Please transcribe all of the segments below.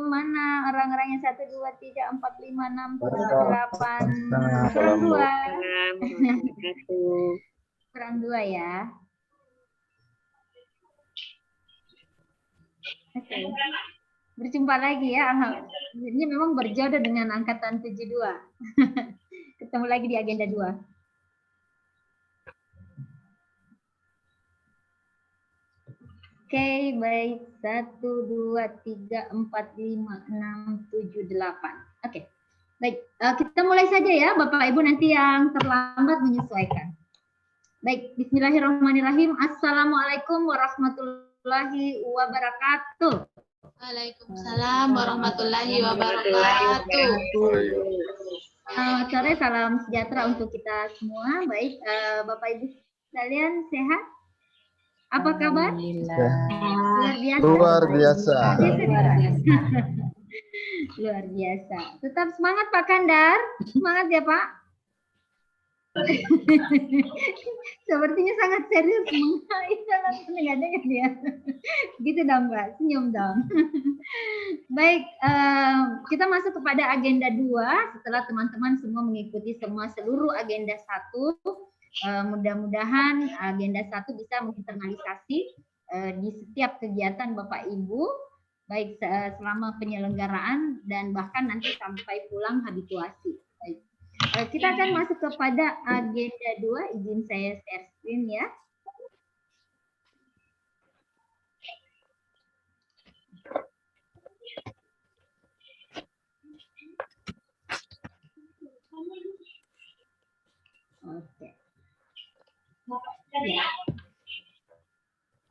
Mana orang-orang yang 1, 2, 3, 4, 5, 6, 7, 8. Kurang 2. Kurang 2 ya. Oke. Berjumpa lagi ya. Ini memang berjodoh dengan angkatan 72. Ketemu lagi di agenda 2. Oke, baik. 1, 2, 3, 4, 5, 6, 7, 8. Oke. Baik, kita mulai saja ya, Bapak Ibu, nanti yang terlambat menyesuaikan. Baik, bismillahirrahmanirrahim. Assalamualaikum warahmatullahi wabarakatuh. Waalaikumsalam warahmatullahi wabarakatuh. Selamat sore, salam sejahtera untuk kita semua. Baik, Bapak Ibu sekalian sehat? Apa kabar? Luar biasa. Luar biasa. Tetap semangat Pak Kandar. Semangat ya Pak. Sepertinya sangat serius mengadanya dia. Gitu dong Pak, senyum dong. Baik, kita masuk kepada agenda 2 setelah teman-teman semua mengikuti seluruh agenda 1. Mudah-mudahan agenda 1 bisa menginternalisasi di setiap kegiatan Bapak Ibu, baik selama penyelenggaraan dan bahkan nanti sampai pulang habituasi. Baik. Kita akan masuk kepada agenda 2, izin saya share screen ya. Oke.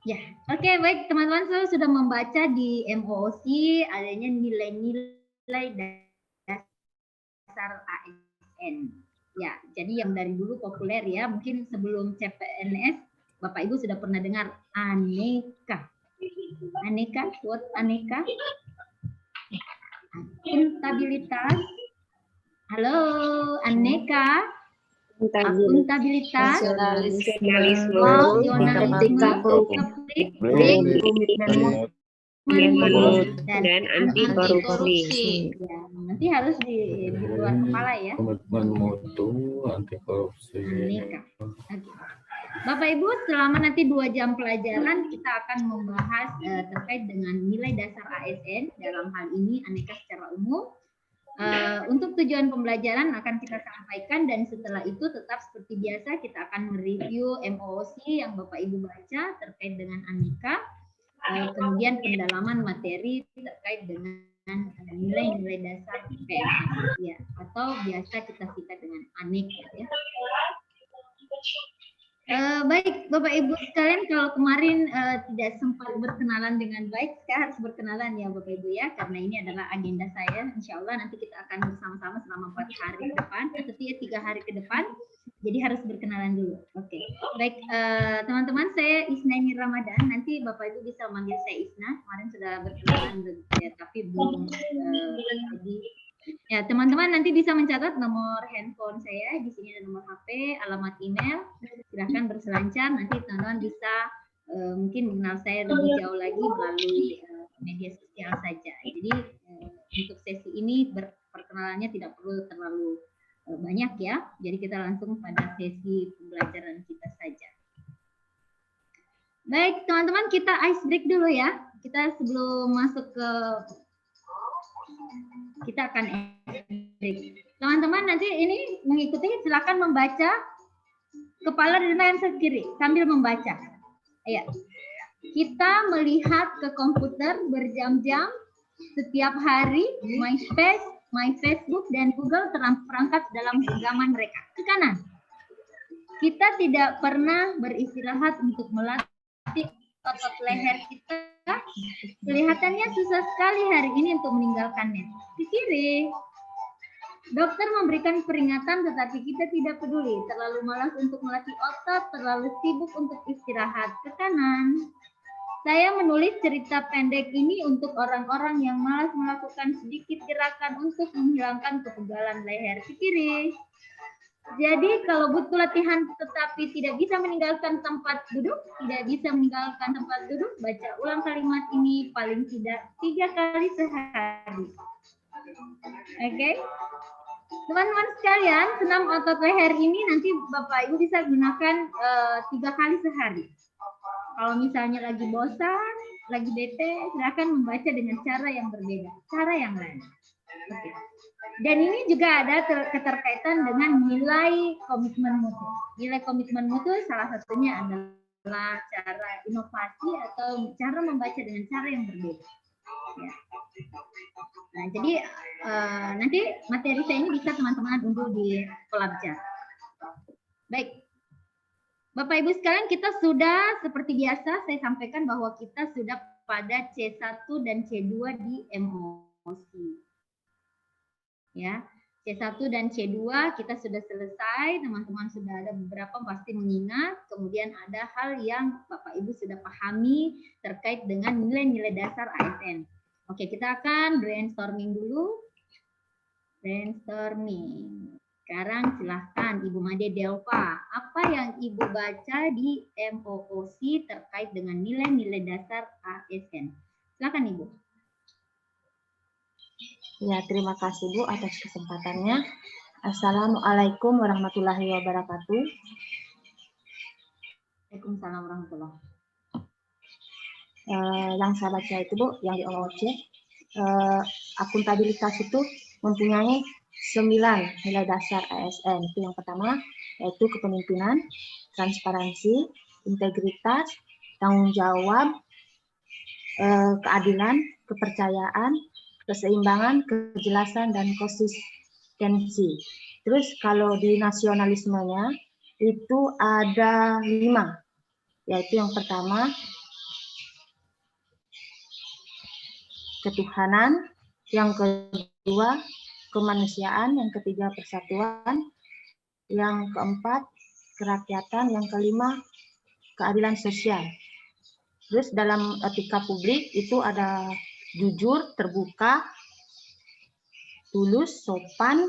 Ya, oke, baik teman-teman, saya sudah membaca di MOOC adanya nilai-nilai dasar ASN. Ya, jadi yang dari dulu populer ya, mungkin sebelum CPNS Bapak Ibu sudah pernah dengar aneka. Aneka, what aneka? Akuntabilitas. Halo, aneka. Akuntabilitas, Nasionalisme, dan anti korupsi. Ya, nanti harus di luar kepala ya. Komitmen mutu anti korupsi. Aneka. Okay. Bapak Ibu, selama nanti 2 jam pelajaran kita akan membahas terkait dengan nilai dasar ASN, dalam hal ini aneka secara umum. Untuk tujuan pembelajaran akan kita sampaikan dan setelah itu tetap seperti biasa kita akan mereview MOOC yang Bapak Ibu baca terkait dengan aneka, kemudian pendalaman materi terkait dengan nilai-nilai dasar PNS ya, atau biasa kita singkat dengan aneka ya. Baik Bapak Ibu sekalian, kalau kemarin tidak sempat berkenalan dengan baik, saya harus berkenalan ya Bapak Ibu ya, karena ini adalah agenda saya. Insya Allah nanti kita akan bersama-sama selama 4 hari ke depan, atau 3 hari ke depan, jadi harus berkenalan dulu. Oke, baik teman-teman, saya Isna Ramadan, nanti Bapak Ibu bisa memanggil saya Isna, kemarin sudah berkenalan ya, tapi belum jadi. Ya, teman-teman nanti bisa mencatat nomor handphone saya, di sini ada nomor HP, alamat email. Silahkan berselancar, nanti teman-teman bisa mungkin mengenal saya lebih jauh lagi melalui media sosial saja. Jadi untuk sesi ini perkenalannya tidak perlu terlalu banyak ya. Jadi kita langsung pada sesi pembelajaran kita saja. Baik, teman-teman, kita ice break dulu ya. Kita sebelum masuk ke kita akan break. Teman-teman nanti ini mengikuti, silakan membaca kepala dan tangan kiri sambil membaca. Ayo. Kita melihat ke komputer berjam-jam setiap hari, MySpace, My Facebook dan Google terperangkap dalam genggaman mereka. Ke kanan. Kita tidak pernah beristirahat untuk melatih otot leher kita. Kelihatannya susah sekali hari ini untuk meninggalkannya. Di kiri, dokter memberikan peringatan tetapi kita tidak peduli. Terlalu malas untuk melatih otot, terlalu sibuk untuk istirahat. Ke kanan, saya menulis cerita pendek ini untuk orang-orang yang malas melakukan sedikit gerakan untuk menghilangkan kepegalan leher. Ke kiri, Jadi kalau butuh latihan tetapi tidak bisa meninggalkan tempat duduk, baca ulang kalimat ini paling tidak 3 kali sehari. Oke? Teman-teman sekalian, senam otot leher ini nanti Bapak Ibu bisa gunakan 3 kali sehari. Kalau misalnya lagi bosan, lagi bete, silakan membaca dengan cara yang berbeda, cara yang lain. Oke. Dan ini juga ada keterkaitan dengan nilai komitmen mutu. Nilai komitmen mutu salah satunya adalah cara inovasi atau cara membaca dengan cara yang berbeda. Ya. Nah, jadi nanti materi saya ini bisa teman-teman unduh di kolab chat. Baik. Bapak Ibu sekalian, kita sudah seperti biasa saya sampaikan bahwa kita sudah pada C1 dan C2 di emosi. Ya, C1 dan C2 kita sudah selesai, teman-teman sudah ada beberapa pasti mengingat, kemudian ada hal yang Bapak Ibu sudah pahami terkait dengan nilai-nilai dasar ASN. Oke, kita akan brainstorming dulu. Brainstorming. Sekarang silahkan Ibu Made Delva, apa yang Ibu baca di MOOC terkait dengan nilai-nilai dasar ASN? Silahkan Ibu. Ya, terima kasih Bu atas kesempatannya. Assalamualaikum warahmatullahi wabarakatuh. Waalaikumsalam warahmatullahi Yang saya baca itu Bu, yang di OOC, akuntabilitas itu mempunyai 9 nilai dasar ASN. Itu yang pertama, yaitu kepemimpinan, transparansi, integritas, tanggung jawab, keadilan, kepercayaan, keseimbangan, kejelasan, dan konsistensi. Terus kalau di nasionalismenya itu ada 5, yaitu yang pertama ketuhanan, yang kedua kemanusiaan, yang ketiga persatuan, yang keempat kerakyatan, yang kelima keadilan sosial. Terus dalam etika publik itu ada jujur, terbuka, tulus, sopan,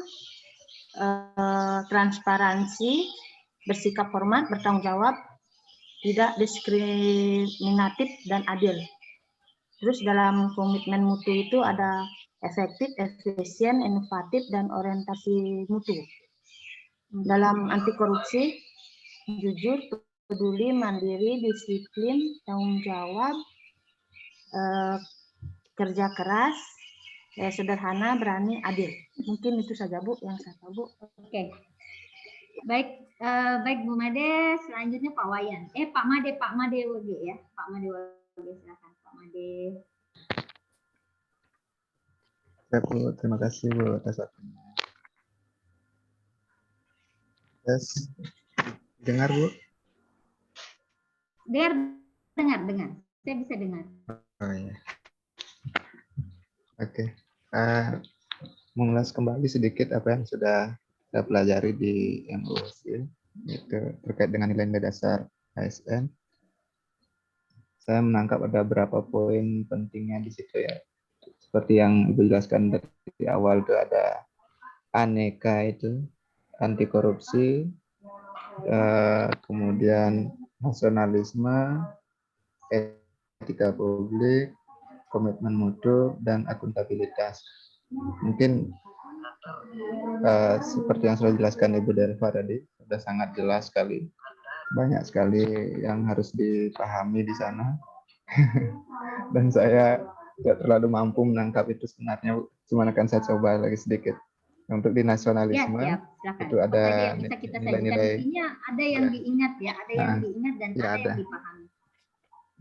transparansi, bersikap hormat, bertanggung jawab, tidak diskriminatif, dan adil. Terus dalam komitmen mutu itu ada efektif, efisien, inovatif, dan orientasi mutu. Dalam anti korupsi, jujur, peduli, mandiri, disiplin, tanggung jawab, kerja keras, sederhana, berani, adil. Mungkin itu saja Bu yang saya tahu Bu. Oke. Baik, baik Bu Made, selanjutnya Pak Wayan. Pak Made WG ya. Pak Made WG, silakan Pak Made. Ya, Bu, terima kasih Bu atas waktunya. Yes. Dengar Bu? Dengar. Saya bisa dengar. Oh iya. Oke. Mengulas kembali sedikit apa yang sudah saya pelajari di MOOC itu terkait dengan nilai-nilai dasar ASN. Saya menangkap ada beberapa poin pentingnya di situ ya. Seperti yang Ibu jelaskan dari awal itu ada aneka itu, anti korupsi, kemudian nasionalisme, etika publik, komitmen mutu, dan akuntabilitas. Mungkin seperti yang sudah dijelaskan Ibu Delva tadi, sudah sangat jelas sekali. Banyak sekali yang harus dipahami di sana. Dan saya tidak terlalu mampu menangkap itu sebenarnya. Cuma akan saya coba lagi sedikit. Untuk di nasionalisme, ya, siap, itu ada yang bisa kita nilai-nilai. Ada yang diingat ya, ada yang diingat dan ya, ada yang dipahami.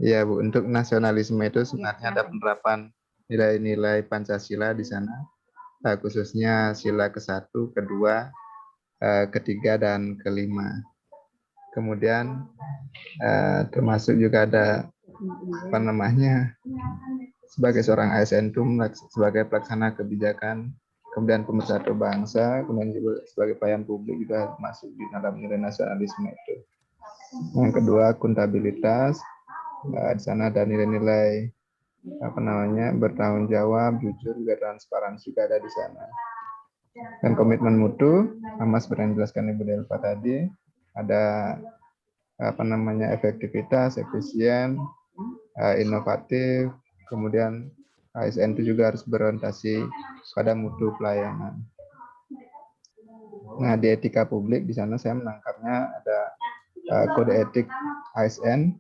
Iya Bu, untuk nasionalisme itu sebenarnya ada penerapan nilai-nilai Pancasila di sana, khususnya sila ke-1, kedua, ketiga, dan kelima. Kemudian termasuk juga ada apa namanya, sebagai seorang ASN itu sebagai pelaksana kebijakan, kemudian pemersatu bangsa, kemudian juga sebagai pelayan publik juga masuk di dalam nilai nasionalisme itu. Yang kedua, akuntabilitas. Di sana ada nilai-nilai apa namanya, bertanggung jawab, jujur, juga transparansi juga ada di sana. Dan komitmen mutu, sama seperti yang dijelaskan Ibu Delva tadi, ada efektivitas, efisien, inovatif, kemudian ASN itu juga harus berorientasi pada mutu pelayanan. Nah, di etika publik di sana saya menangkapnya ada kode etik ASN,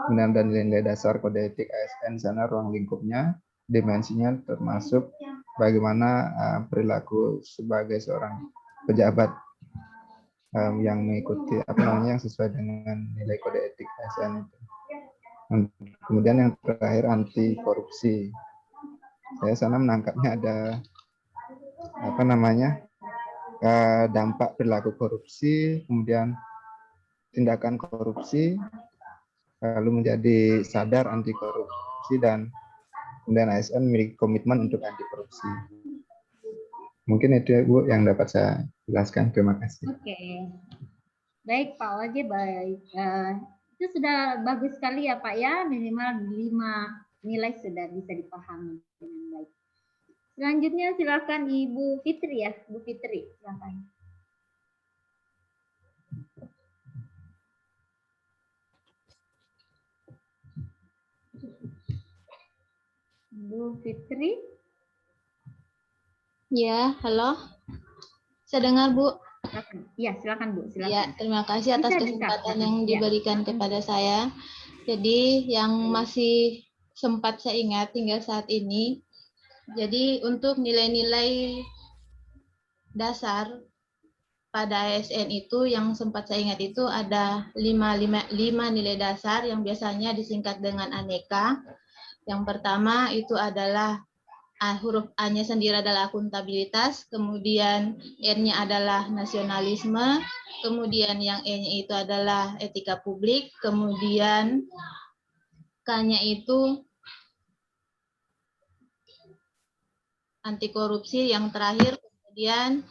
kemudian dan nilai dasar kode etik ASN di sana ruang lingkupnya, dimensinya termasuk bagaimana perilaku sebagai seorang pejabat yang mengikuti yang sesuai dengan nilai kode etik ASN itu. Kemudian yang terakhir anti korupsi. Saya sana menangkapnya ada dampak perilaku korupsi, kemudian tindakan korupsi, lalu menjadi sadar anti korupsi, dan kemudian ASN memiliki komitmen untuk anti korupsi. Mungkin itu Bu yang dapat saya jelaskan. Terima kasih. Oke. Baik Pak Wage, baik. Itu sudah bagus sekali ya Pak ya, minimal 5 nilai sudah bisa dipahami dengan baik. Selanjutnya silakan Ibu Fitri ya, Bu Fitri, silakan. Bu Fitri. Ya, halo. Saya dengar, Bu. Iya, silakan Bu, silakan. Ya, terima kasih atas kesempatan yang diberikan kepada saya. Jadi, yang masih sempat saya ingat hingga saat ini, jadi untuk nilai-nilai dasar pada ASN itu yang sempat saya ingat itu ada 5 nilai dasar yang biasanya disingkat dengan aneka. Yang pertama itu adalah huruf A-nya sendiri adalah akuntabilitas, kemudian N-nya adalah nasionalisme, kemudian yang E-nya itu adalah etika publik, kemudian K-nya itu anti korupsi, yang terakhir kemudian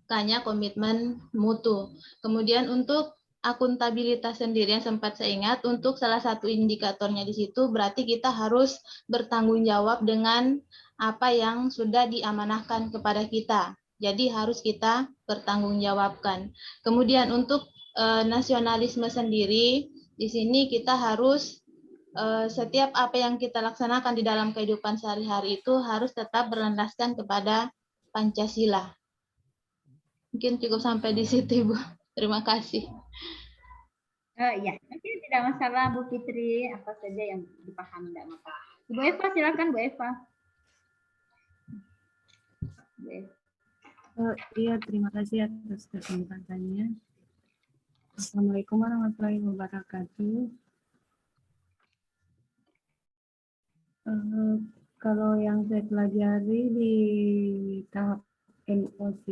K-nya komitmen mutu. Kemudian untuk akuntabilitas sendiri yang sempat saya ingat, untuk salah satu indikatornya di situ berarti kita harus bertanggung jawab dengan apa yang sudah diamanahkan kepada kita. Jadi harus kita pertanggungjawabkan. Kemudian untuk nasionalisme sendiri, di sini kita harus setiap apa yang kita laksanakan di dalam kehidupan sehari-hari itu harus tetap berlandaskan kepada Pancasila. Mungkin cukup sampai di situ, Ibu. Terima kasih. Ya, mungkin tidak masalah Bu Fitri, apa saja yang dipahami tidak apa-apa. Bu Eva, silakan Bu Eva. Iya, terima kasih atas kesempatannya. Assalamualaikum warahmatullahi wabarakatuh. Kalau yang saya pelajari di tahap NOOC,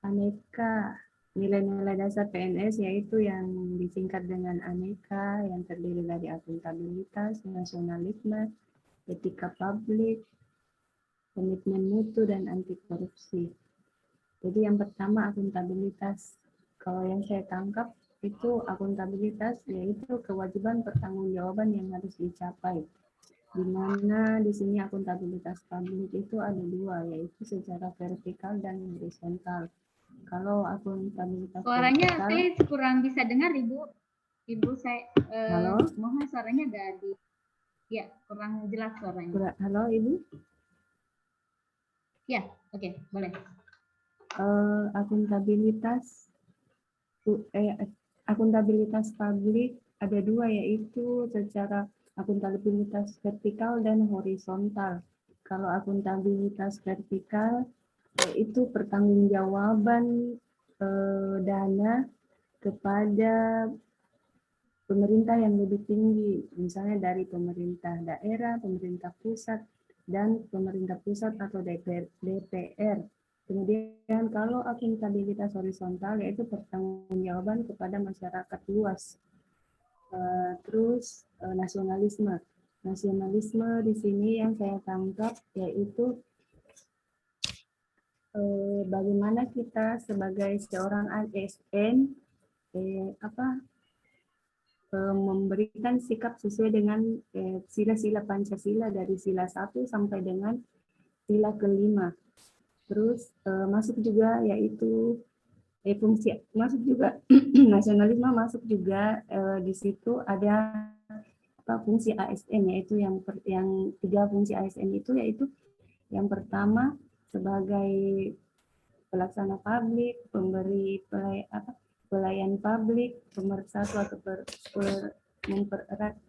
aneka nilai-nilai dasar PNS yaitu yang disingkat dengan aneka, yang terdiri dari akuntabilitas, nasionalisme, etika publik, komitmen mutu, dan anti korupsi. Jadi yang pertama akuntabilitas. Kalau yang saya tangkap itu akuntabilitas yaitu kewajiban pertanggungjawaban yang harus dicapai. Di mana di sini akuntabilitas publik itu ada 2, yaitu secara vertikal dan horizontal. Kalau akuntabilitas suaranya vertikal, saya kurang bisa dengar Ibu. Ibu saya halo? mohon suaranya agak ya kurang jelas suaranya. Halo Ibu? Ya, oke, boleh. Akuntabilitas publik ada 2, yaitu secara akuntabilitas vertikal dan horizontal. Kalau akuntabilitas vertikal yaitu pertanggungjawaban dana kepada pemerintah yang lebih tinggi, misalnya dari pemerintah daerah, pemerintah pusat, dan pemerintah pusat atau DPR. Kemudian kalau akuntabilitas horizontal yaitu pertanggungjawaban kepada masyarakat luas. Terus nasionalisme. Nasionalisme di sini yang saya tangkap yaitu bagaimana kita sebagai seorang ASN memberikan sikap sesuai dengan sila-sila Pancasila dari sila 1 sampai dengan sila kelima. Terus masuk juga yaitu fungsi, masuk juga nasionalisme, masuk juga di situ ada fungsi ASN, yaitu yang 3 fungsi ASN itu, yaitu yang pertama sebagai pelaksana publik, pemberi pelayan publik, pemersatu atau mempererat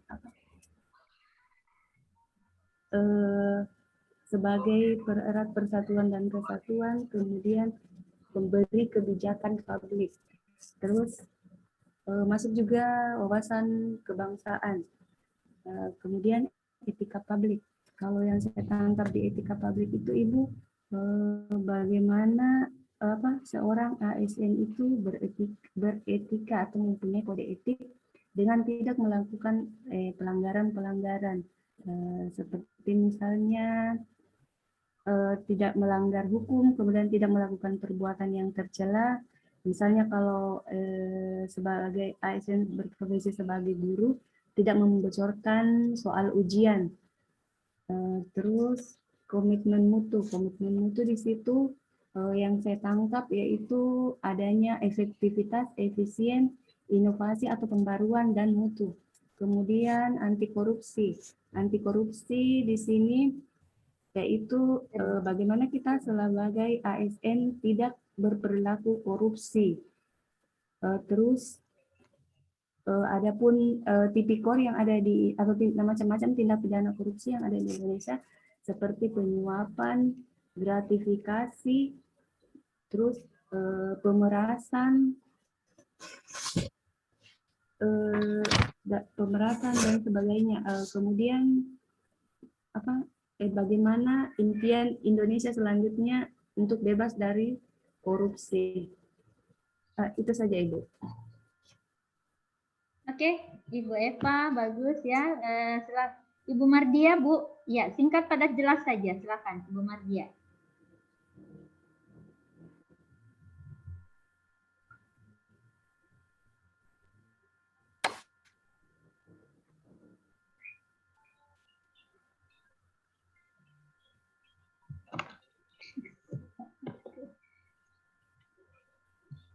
sebagai pererat persatuan dan kesatuan, kemudian pemberi kebijakan publik. Terus masuk juga wawasan kebangsaan, kemudian etika publik. Kalau yang saya tangkap di etika publik itu, Ibu, bagaimana seorang ASN itu beretika atau mempunyai kode etik dengan tidak melakukan pelanggaran-pelanggaran, seperti misalnya tidak melanggar hukum, kemudian tidak melakukan perbuatan yang tercela. Misalnya kalau sebagai ASN berprofesi sebagai guru, tidak membocorkan soal ujian. Terus komitmen mutu di situ yang saya tangkap yaitu adanya efektivitas, efisien, inovasi atau pembaruan dan mutu. Kemudian anti korupsi di sini yaitu bagaimana kita sebagai ASN tidak berperilaku korupsi. Terus adapun tipikor yang ada di atau macam-macam tindak pidana korupsi yang ada di Indonesia seperti penyuapan, gratifikasi, terus pemerasan dan sebagainya. Kemudian bagaimana impian Indonesia selanjutnya untuk bebas dari korupsi. Itu saja, Ibu. Oke, Ibu Eva, bagus ya. Ibu Mardia, Bu. Ya, singkat padat jelas saja. Silakan, Ibu Mardia.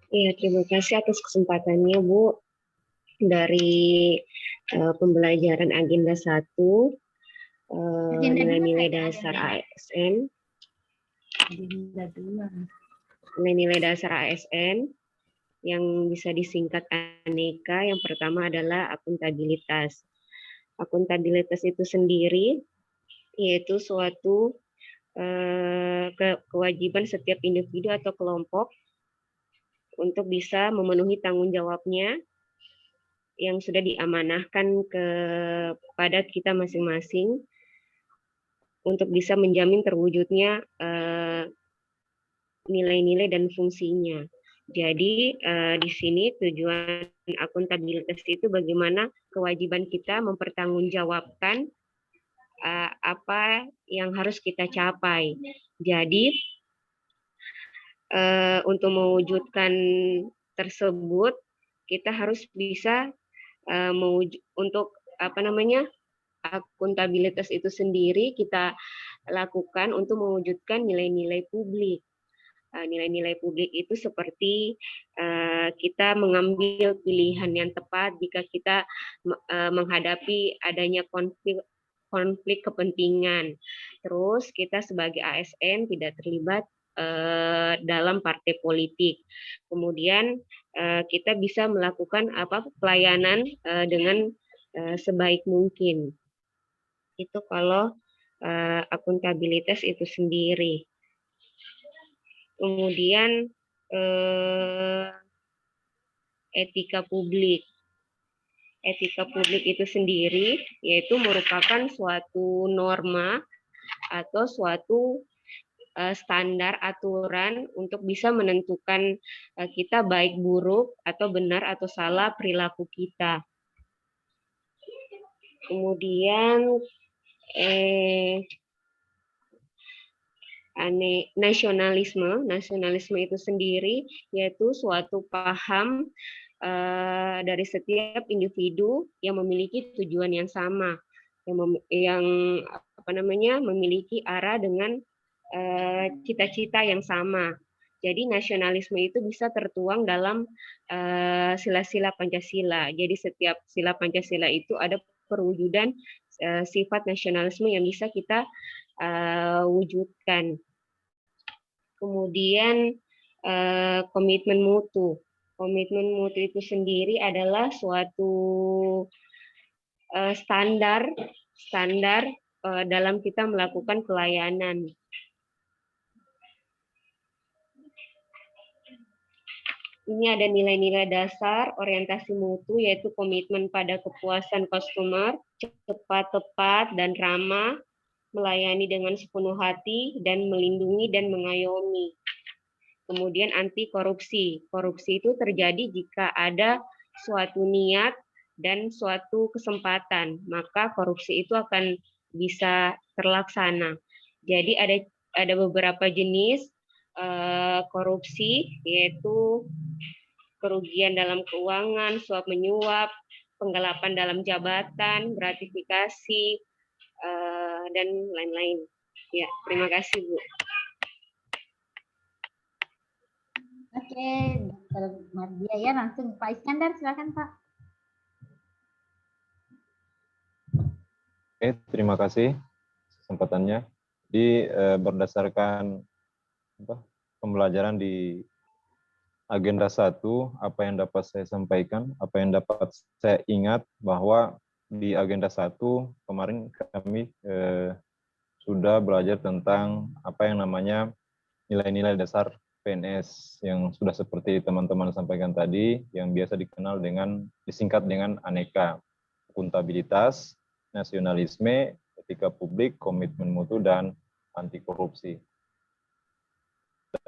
Iya, terima kasih atas kesempatannya, Bu. Dari pembelajaran agenda 1, nilai-nilai dasar ASN, nilai-nilai dasar ASN yang bisa disingkat aneka. Yang pertama adalah akuntabilitas. Akuntabilitas itu sendiri yaitu suatu kewajiban setiap individu atau kelompok untuk bisa memenuhi tanggung jawabnya yang sudah diamanahkan kepada kita masing-masing untuk bisa menjamin terwujudnya nilai-nilai dan fungsinya. Jadi di sini tujuan akuntabilitas itu bagaimana kewajiban kita mempertanggungjawabkan apa yang harus kita capai. Jadi untuk mewujudkan tersebut kita harus bisa untuk akuntabilitas itu sendiri kita lakukan untuk mewujudkan nilai-nilai publik. Nilai-nilai publik itu seperti kita mengambil pilihan yang tepat jika kita menghadapi adanya konflik kepentingan. Terus kita sebagai ASN tidak terlibat dalam partai politik. Kemudian kita bisa melakukan pelayanan dengan sebaik mungkin. Itu kalau akuntabilitas itu sendiri. Kemudian etika publik. Etika publik itu sendiri yaitu merupakan suatu norma atau suatu standar aturan untuk bisa menentukan kita baik buruk atau benar atau salah perilaku kita. Kemudian nasionalisme itu sendiri yaitu suatu paham dari setiap individu yang memiliki tujuan yang sama, yang memiliki arah dengan cita-cita yang sama. Jadi nasionalisme itu bisa tertuang dalam sila-sila Pancasila. Jadi setiap sila Pancasila itu ada perwujudan sifat nasionalisme yang bisa kita wujudkan. Kemudian komitmen mutu. Komitmen mutu itu sendiri adalah suatu standar dalam kita melakukan pelayanan. Ini ada nilai-nilai dasar orientasi mutu, yaitu komitmen pada kepuasan customer, cepat, tepat, dan ramah, melayani dengan sepenuh hati, dan melindungi dan mengayomi. Kemudian anti korupsi. Korupsi itu terjadi jika ada suatu niat dan suatu kesempatan, maka korupsi itu akan bisa terlaksana. Jadi ada beberapa jenis korupsi, yaitu kerugian dalam keuangan, suap menyuap, penggelapan dalam jabatan, gratifikasi, dan lain-lain. Ya, terima kasih, Bu. Oke, Dr. Mardia ya, langsung Pak Iskandar, silakan Pak. Oke, terima kasih kesempatannya. Jadi berdasarkan pembelajaran di agenda 1, apa yang dapat saya sampaikan, apa yang dapat saya ingat bahwa di agenda 1 kemarin kami sudah belajar tentang apa yang namanya nilai-nilai dasar PNS yang sudah seperti teman-teman sampaikan tadi, yang biasa dikenal disingkat dengan ANEKA, akuntabilitas, nasionalisme, etika publik, komitmen mutu, dan anti korupsi.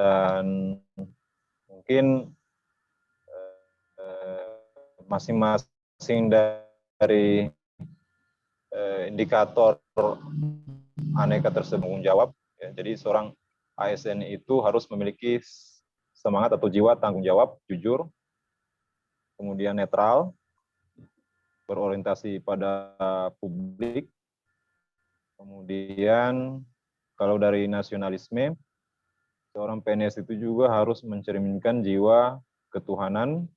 Dan mungkin masing-masing dari indikator ANEKA tersebut tanggung jawab. Ya, jadi seorang ASN itu harus memiliki semangat atau jiwa tanggung jawab, jujur, kemudian netral, berorientasi pada publik, kemudian kalau dari nasionalisme, seorang PNS itu juga harus mencerminkan jiwa ketuhanan,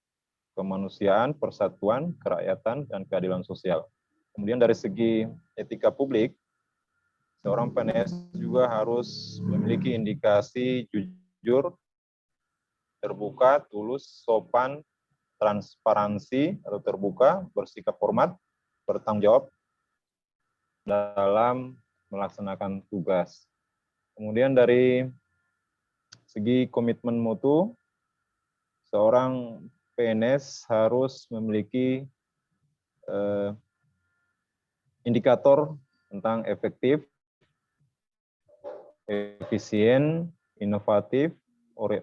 kemanusiaan, persatuan, kerakyatan, dan keadilan sosial. Kemudian dari segi etika publik, seorang PNS juga harus memiliki indikasi jujur, terbuka, tulus, sopan, transparansi atau terbuka, bersikap hormat, bertanggung jawab dalam melaksanakan tugas. Kemudian dari segi komitmen mutu, seorang PNS harus memiliki indikator tentang efektif, efisien, inovatif,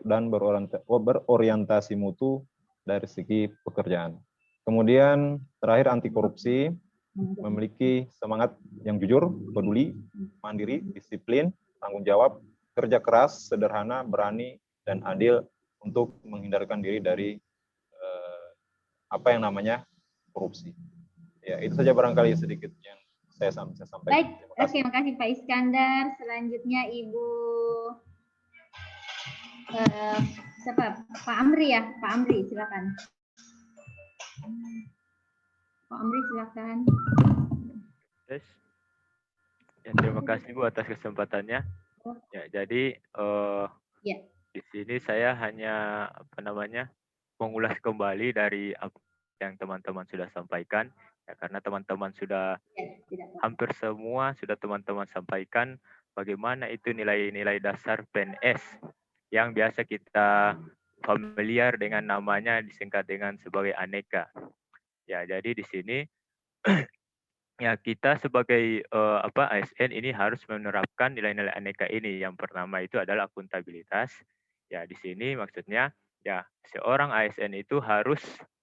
dan berorientasi mutu dari segi pekerjaan. Kemudian terakhir anti korupsi, memiliki semangat yang jujur, peduli, mandiri, disiplin, tanggung jawab, kerja keras, sederhana, berani, dan adil untuk menghindarkan diri dari apa yang namanya korupsi. Ya, itu saja barangkali sedikit yang saya sampaikan. Baik, terima kasih Pak Iskandar. Selanjutnya Ibu siapa? Pak Amri ya, Pak Amri silakan. Pak Amri silakan. Yes. Ya, terima kasih Bu atas kesempatannya. Ya, jadi di sini saya hanya mengulas kembali dari apa yang teman-teman sudah sampaikan. Ya, karena teman-teman sudah hampir semua sudah teman-teman sampaikan bagaimana itu nilai-nilai dasar PNS yang biasa kita familiar dengan namanya disingkat dengan sebagai ANEKA. Ya, jadi di sini ya kita sebagai ASN ini harus menerapkan nilai-nilai ANEKA ini. Yang pertama itu adalah akuntabilitas. Ya, di sini maksudnya ya seorang ASN itu harus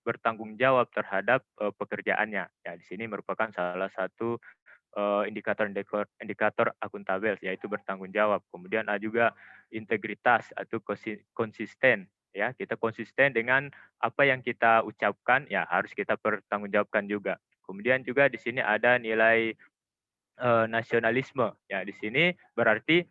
bertanggung jawab terhadap pekerjaannya. Ya, di sini merupakan salah satu indikator akuntabel, yaitu bertanggung jawab. Kemudian ada juga integritas atau konsisten. Ya, kita konsisten dengan apa yang kita ucapkan, ya harus kita pertanggungjawabkan juga. Kemudian juga di sini ada nilai nasionalisme. Ya, di sini berarti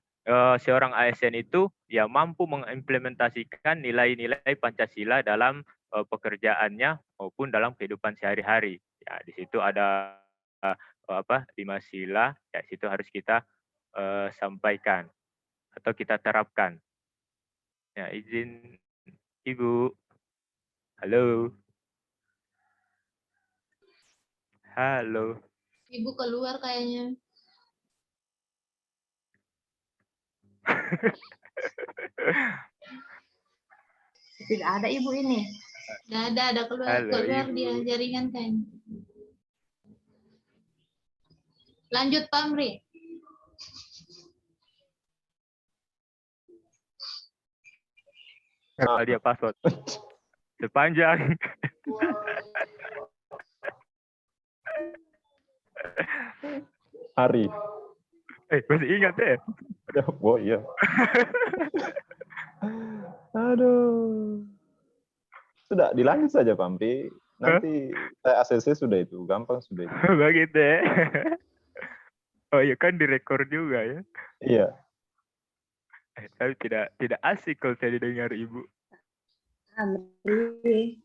seorang ASN itu ya mampu mengimplementasikan nilai-nilai Pancasila dalam pekerjaannya maupun dalam kehidupan sehari-hari. Ya, di situ ada 5 sila, ya situ harus kita sampaikan atau kita terapkan. Ya, izin Ibu. Halo. Halo. Ibu keluar kayaknya. Tidak ada Ibu ini. Nggak ada keluar, Halo, keluar Ibu. dia jaringan kayaknya. Lanjut Pak Amri. Dia password. Sepanjang. Hari. Masih ingat ya? Oh iya. Aduh. Sudah, dilanjut saja Pak Amri. Nanti saya ACC sudah itu, gampang sudah itu. Begitu ya. Oh iya kan direkor juga ya. Iya. Tapi tidak asik kalau saya didengar Ibu. Amri,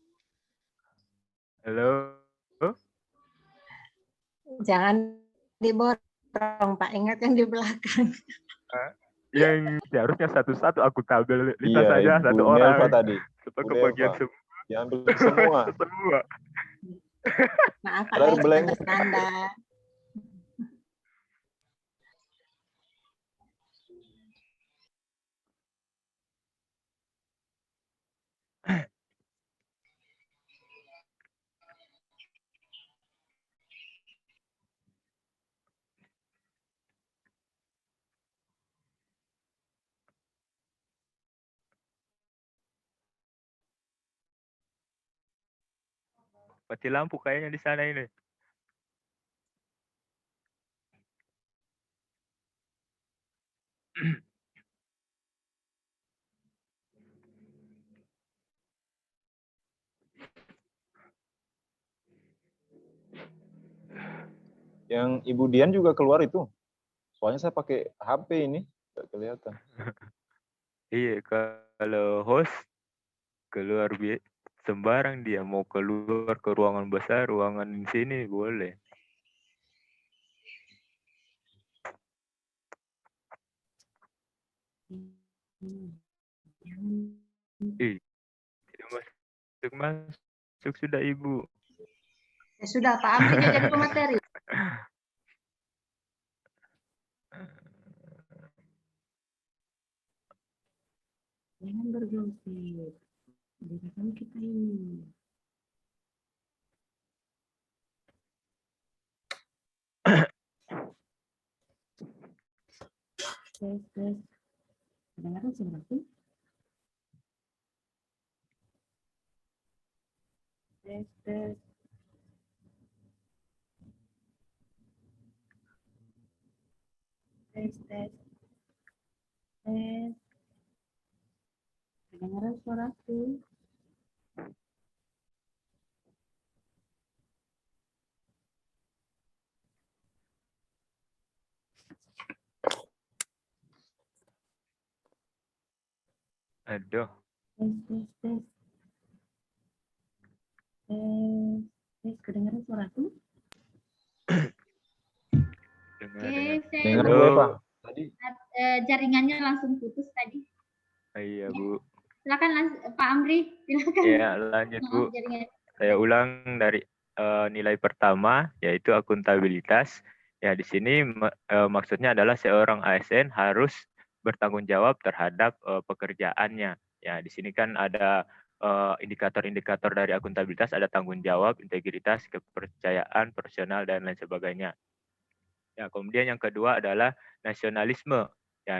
Halo. jangan diborong Pak, ingat yang di belakang. Yang harusnya satu-satu aku tabel Lita Iya, saja Ibu satu orang. Melva tadi. Supaya Bu kebagian Melva. semua. Diambil semua. Semua. Maaf Pak, Alar saya blank. bercanda. Mati lampu kayaknya di sana ini. Yang Ibu Dian juga keluar itu. Soalnya saya pakai HP ini, nggak kelihatan. Iya, kalau host keluar sembarang dia mau keluar ke ruangan besar, ruangan di sini boleh. Tidak masuk sudah Ibu. Ya sudah, Pak Amri dia jadi pemateri. Jangan bergosip. Direkam kita ini. Tes. Kedengaran suara aku? Tes. Tes. Kedengaran suaraku? Aduh. Tes. Kedengaran suaraku? Oke, Dengar saya Bu Eva. Tadi jaringannya langsung putus tadi. Iya Bu. Silakan Pak Amri, silakan. Ya lanjut Bu. Saya ulang dari nilai pertama yaitu akuntabilitas. Ya di sini maksudnya adalah seorang ASN harus bertanggung jawab terhadap pekerjaannya. Ya di sini kan ada indikator-indikator dari akuntabilitas, ada tanggung jawab, integritas, kepercayaan, profesional dan lain sebagainya. Ya kemudian yang kedua adalah nasionalisme. Ya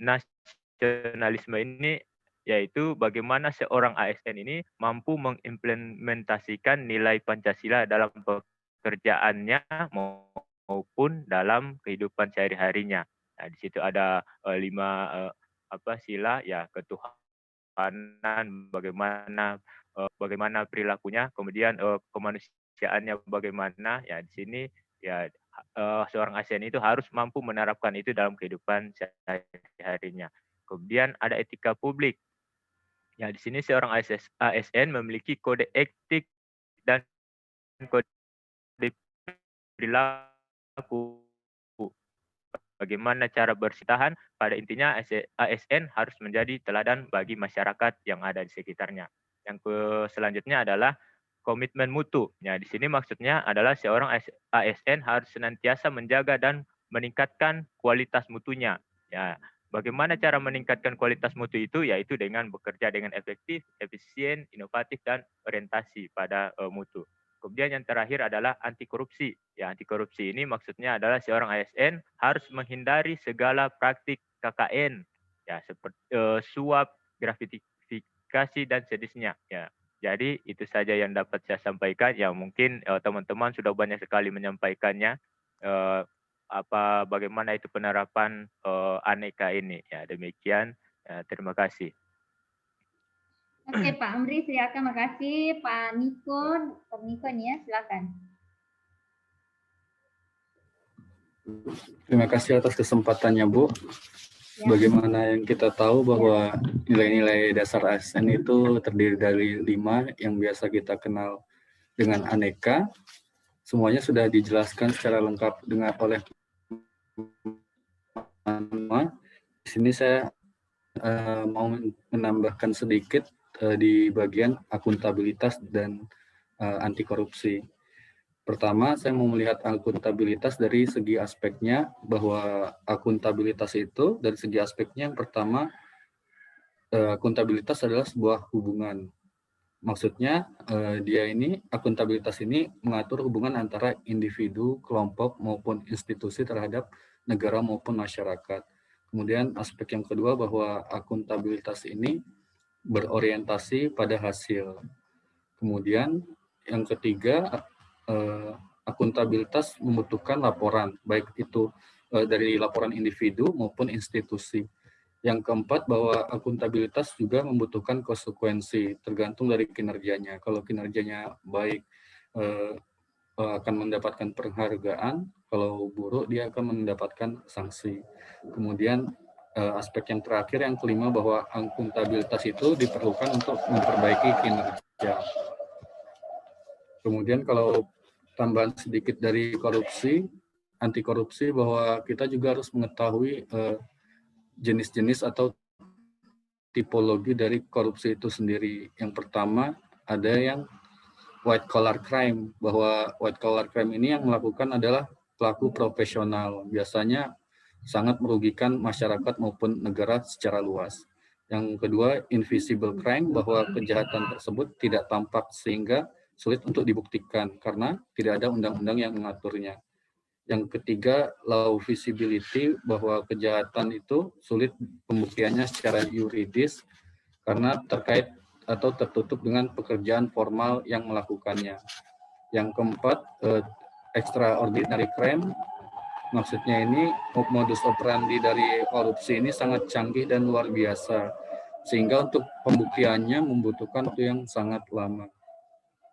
nasionalisme ini yaitu bagaimana seorang ASN ini mampu mengimplementasikan nilai Pancasila dalam pekerjaannya maupun dalam kehidupan sehari-harinya. Nah, di situ ada 5 sila ya, ketuhanan, bagaimana perilakunya, kemudian kemanusiaannya bagaimana. Ya di sini ya seorang ASN itu harus mampu menerapkan itu dalam kehidupan sehari-harinya. Kemudian ada etika publik. Ya, di sini seorang ASN memiliki kode etik dan kode perilaku. Bagaimana cara bersitahan, pada intinya ASN harus menjadi teladan bagi masyarakat yang ada di sekitarnya. Yang selanjutnya adalah komitmen mutu. Ya, di sini maksudnya adalah seorang ASN harus senantiasa menjaga dan meningkatkan kualitas mutunya. Ya, bagaimana cara meningkatkan kualitas mutu itu? Yaitu dengan bekerja dengan efektif, efisien, inovatif, dan orientasi pada mutu. Kemudian yang terakhir adalah anti korupsi. Ya, anti korupsi ini maksudnya adalah seorang ASN harus menghindari segala praktik KKN, ya seperti suap, gratifikasi dan sejenisnya. Ya, jadi itu saja yang dapat saya sampaikan. Ya, mungkin teman-teman sudah banyak sekali menyampaikannya. Bagaimana itu penerapan aneka ini. Ya, demikian. Terima kasih. Oke, Pak Amri, silakan. Makasih, Pak Niko. Pak Niko nih ya, silakan. Terima kasih atas kesempatannya, Bu. Ya. Bagaimana yang kita tahu bahwa nilai-nilai dasar ASN itu terdiri dari 5 yang biasa kita kenal dengan aneka. Semuanya sudah dijelaskan secara lengkap oleh Mama. Di sini saya mau menambahkan sedikit di bagian akuntabilitas dan anti korupsi. Pertama, saya mau melihat akuntabilitas dari segi aspeknya, bahwa akuntabilitas itu dari segi aspeknya yang pertama, akuntabilitas adalah sebuah hubungan. Maksudnya akuntabilitas ini mengatur hubungan antara individu, kelompok maupun institusi terhadap negara maupun masyarakat. Kemudian aspek yang kedua bahwa akuntabilitas ini berorientasi pada hasil. Kemudian yang ketiga, akuntabilitas membutuhkan laporan, baik itu dari laporan individu maupun institusi. Yang keempat, bahwa akuntabilitas juga membutuhkan konsekuensi, tergantung dari kinerjanya. Kalau kinerjanya baik, akan mendapatkan penghargaan, kalau buruk dia akan mendapatkan sanksi. Kemudian aspek yang terakhir, yang kelima, bahwa akuntabilitas itu diperlukan untuk memperbaiki kinerja. Kemudian kalau tambahan sedikit dari korupsi, anti korupsi, bahwa kita juga harus mengetahui jenis-jenis atau tipologi dari korupsi itu sendiri. Yang pertama, ada yang white collar crime, bahwa white collar crime ini yang melakukan adalah pelaku profesional, biasanya sangat merugikan masyarakat maupun negara secara luas. Yang kedua, invisible crime, bahwa kejahatan tersebut tidak tampak sehingga sulit untuk dibuktikan karena tidak ada undang-undang yang mengaturnya. Yang ketiga, low visibility, bahwa kejahatan itu sulit pembuktiannya secara yuridis karena terkait atau tertutup dengan pekerjaan formal yang melakukannya. Yang keempat, extraordinary crime, maksudnya ini modus operandi dari korupsi ini sangat canggih dan luar biasa, sehingga untuk pembuktiannya membutuhkan waktu yang sangat lama.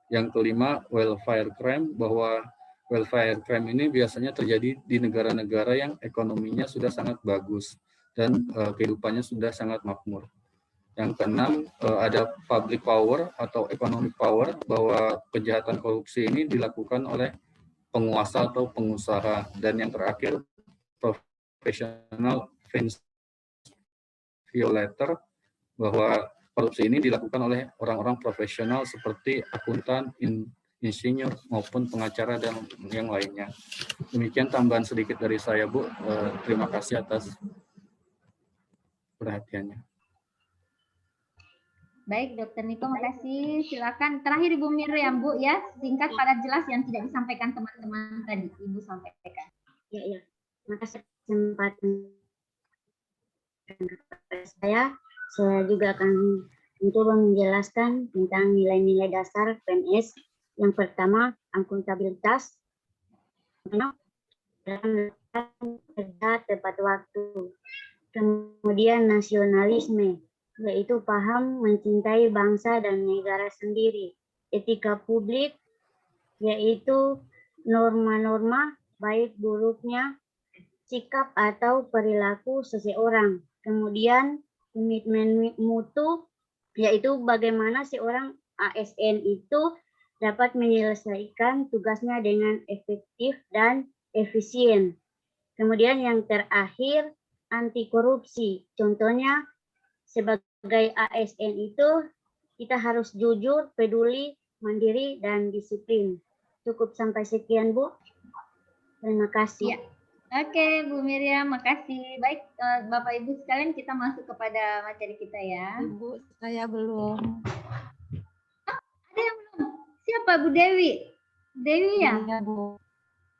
Yang kelima, welfare crime, bahwa welfare crime ini biasanya terjadi di negara-negara yang ekonominya sudah sangat bagus dan kehidupannya sudah sangat makmur. Yang keenam, ada public power atau economic power, bahwa kejahatan korupsi ini dilakukan oleh penguasa atau pengusaha. Dan yang terakhir, professional finance violator, bahwa korupsi ini dilakukan oleh orang-orang profesional seperti akuntan, insinyur, maupun pengacara dan yang lainnya. Demikian tambahan sedikit dari saya, Bu. Terima kasih atas perhatiannya. Baik, Dokter Niko, makasih. Silakan terakhir Ibu Miriam, Bu, ya, singkat padat jelas yang tidak disampaikan teman-teman tadi, Ibu sampaikan. Ya. Terima kasih kesempatan saya juga akan mencoba menjelaskan tentang nilai-nilai dasar PNS. Yang pertama, akuntabilitas, dalam kerja tepat waktu. Kemudian nasionalisme, yaitu paham mencintai bangsa dan negara sendiri. Etika publik, yaitu norma-norma baik buruknya sikap atau perilaku seseorang. Kemudian komitmen mutu, yaitu bagaimana seorang ASN itu dapat menyelesaikan tugasnya dengan efektif dan efisien. Kemudian yang terakhir, anti korupsi. Contohnya, sebagai ASN itu kita harus jujur, peduli, mandiri, dan disiplin. Cukup sampai sekian, Bu. Terima kasih. Ya. Oke, Bu Miriam, makasih. Baik, Bapak Ibu sekalian, kita masuk kepada materi kita ya. Ibu, saya belum. Ada yang belum? Siapa, Bu Dewi? Dewi ya? Iya, Bu.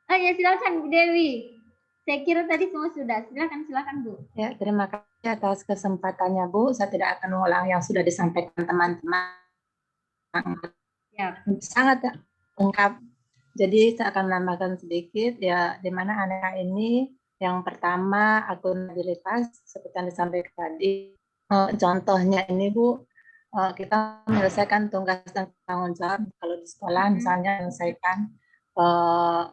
Oh ya, silakan Bu Dewi. Saya kira tadi semua sudah. Silakan Bu. Ya, terima kasih atas kesempatannya, Bu. Saya tidak akan mengulang yang sudah disampaikan teman-teman. Ya. Sangat lengkap. Jadi saya akan menambahkan sedikit ya, di mana Aneka ini yang pertama akuntabilitas seperti yang disampaikan tadi. Contohnya ini Bu, kita menyelesaikan tugas dan tanggung jawab kalau di sekolah misalnya menyelesaikan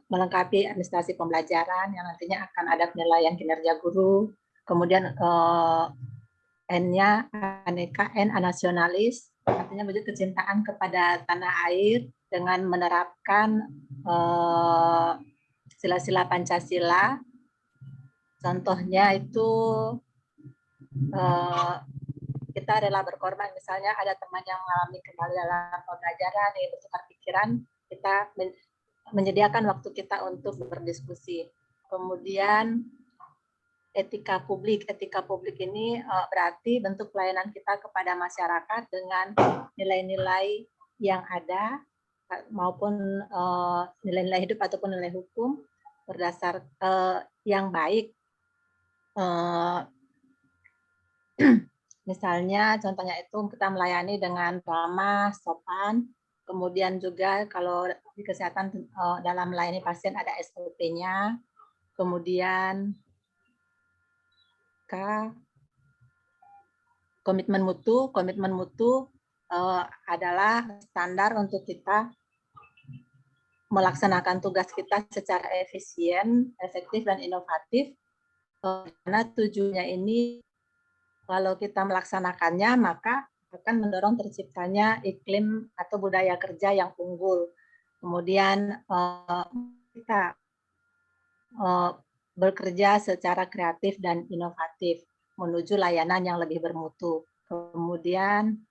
melengkapi administrasi pembelajaran yang nantinya akan ada penilaian kinerja guru, kemudian N-nya Aneka, N nasionalis, artinya wujud kecintaan kepada tanah air dengan menerapkan sila-sila Pancasila. Contohnya itu kita rela berkorban, misalnya ada teman yang mengalami kendala dalam pembelajaran, ingin bertukar pikiran, kita menyediakan waktu kita untuk berdiskusi. Kemudian etika publik ini berarti bentuk pelayanan kita kepada masyarakat dengan nilai-nilai yang ada maupun nilai-nilai hidup ataupun nilai hukum berdasar yang baik. Misalnya contohnya itu kita melayani dengan ramah, sopan, kemudian juga kalau di kesehatan dalam melayani pasien ada SOP-nya, kemudian komitmen mutu adalah standar untuk kita melaksanakan tugas kita secara efisien, efektif, dan inovatif. Karena tujuannya ini, kalau kita melaksanakannya, maka akan mendorong terciptanya iklim atau budaya kerja yang unggul. Kemudian kita bekerja secara kreatif dan inovatif menuju layanan yang lebih bermutu. Kemudian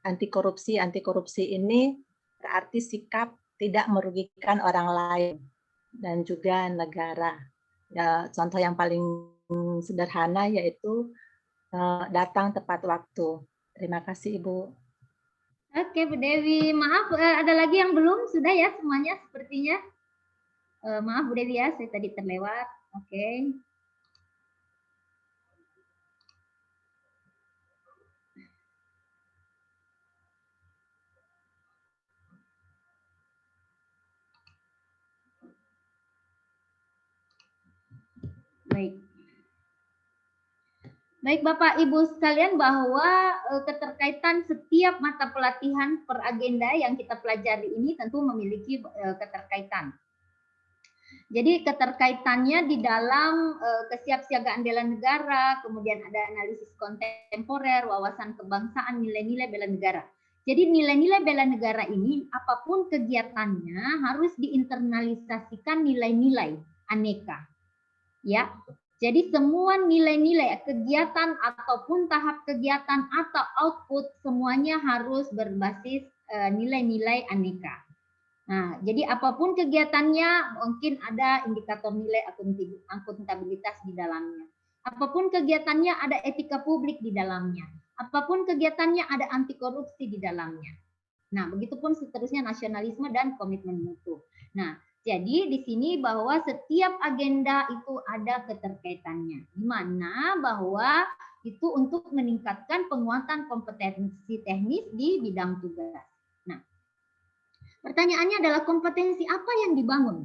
anti korupsi ini berarti sikap tidak merugikan orang lain dan juga negara. Ya, contoh yang paling sederhana yaitu datang tepat waktu. Terima kasih Ibu. Oke Bu Dewi, maaf ada lagi yang belum? Sudah ya semuanya sepertinya. Maaf Bu Dewi ya, saya tadi terlewat. Oke. Baik Bapak Ibu sekalian, bahwa keterkaitan setiap mata pelatihan per agenda yang kita pelajari ini tentu memiliki keterkaitan. Jadi keterkaitannya di dalam kesiapsiagaan bela negara, kemudian ada analisis kontemporer, wawasan kebangsaan, nilai-nilai bela negara. Jadi nilai-nilai bela negara ini apapun kegiatannya harus diinternalisasikan nilai-nilai Aneka. Ya. Jadi semua nilai-nilai kegiatan ataupun tahap kegiatan atau output semuanya harus berbasis nilai-nilai Aneka. Nah, jadi apapun kegiatannya mungkin ada indikator nilai akuntabilitas di dalamnya. Apapun kegiatannya ada etika publik di dalamnya. Apapun kegiatannya ada anti korupsi di dalamnya. Nah, begitupun seterusnya nasionalisme dan komitmen mutu. Nah, jadi di sini bahwa setiap agenda itu ada keterkaitannya, di mana bahwa itu untuk meningkatkan penguatan kompetensi teknis di bidang tugas. Nah, pertanyaannya adalah kompetensi apa yang dibangun?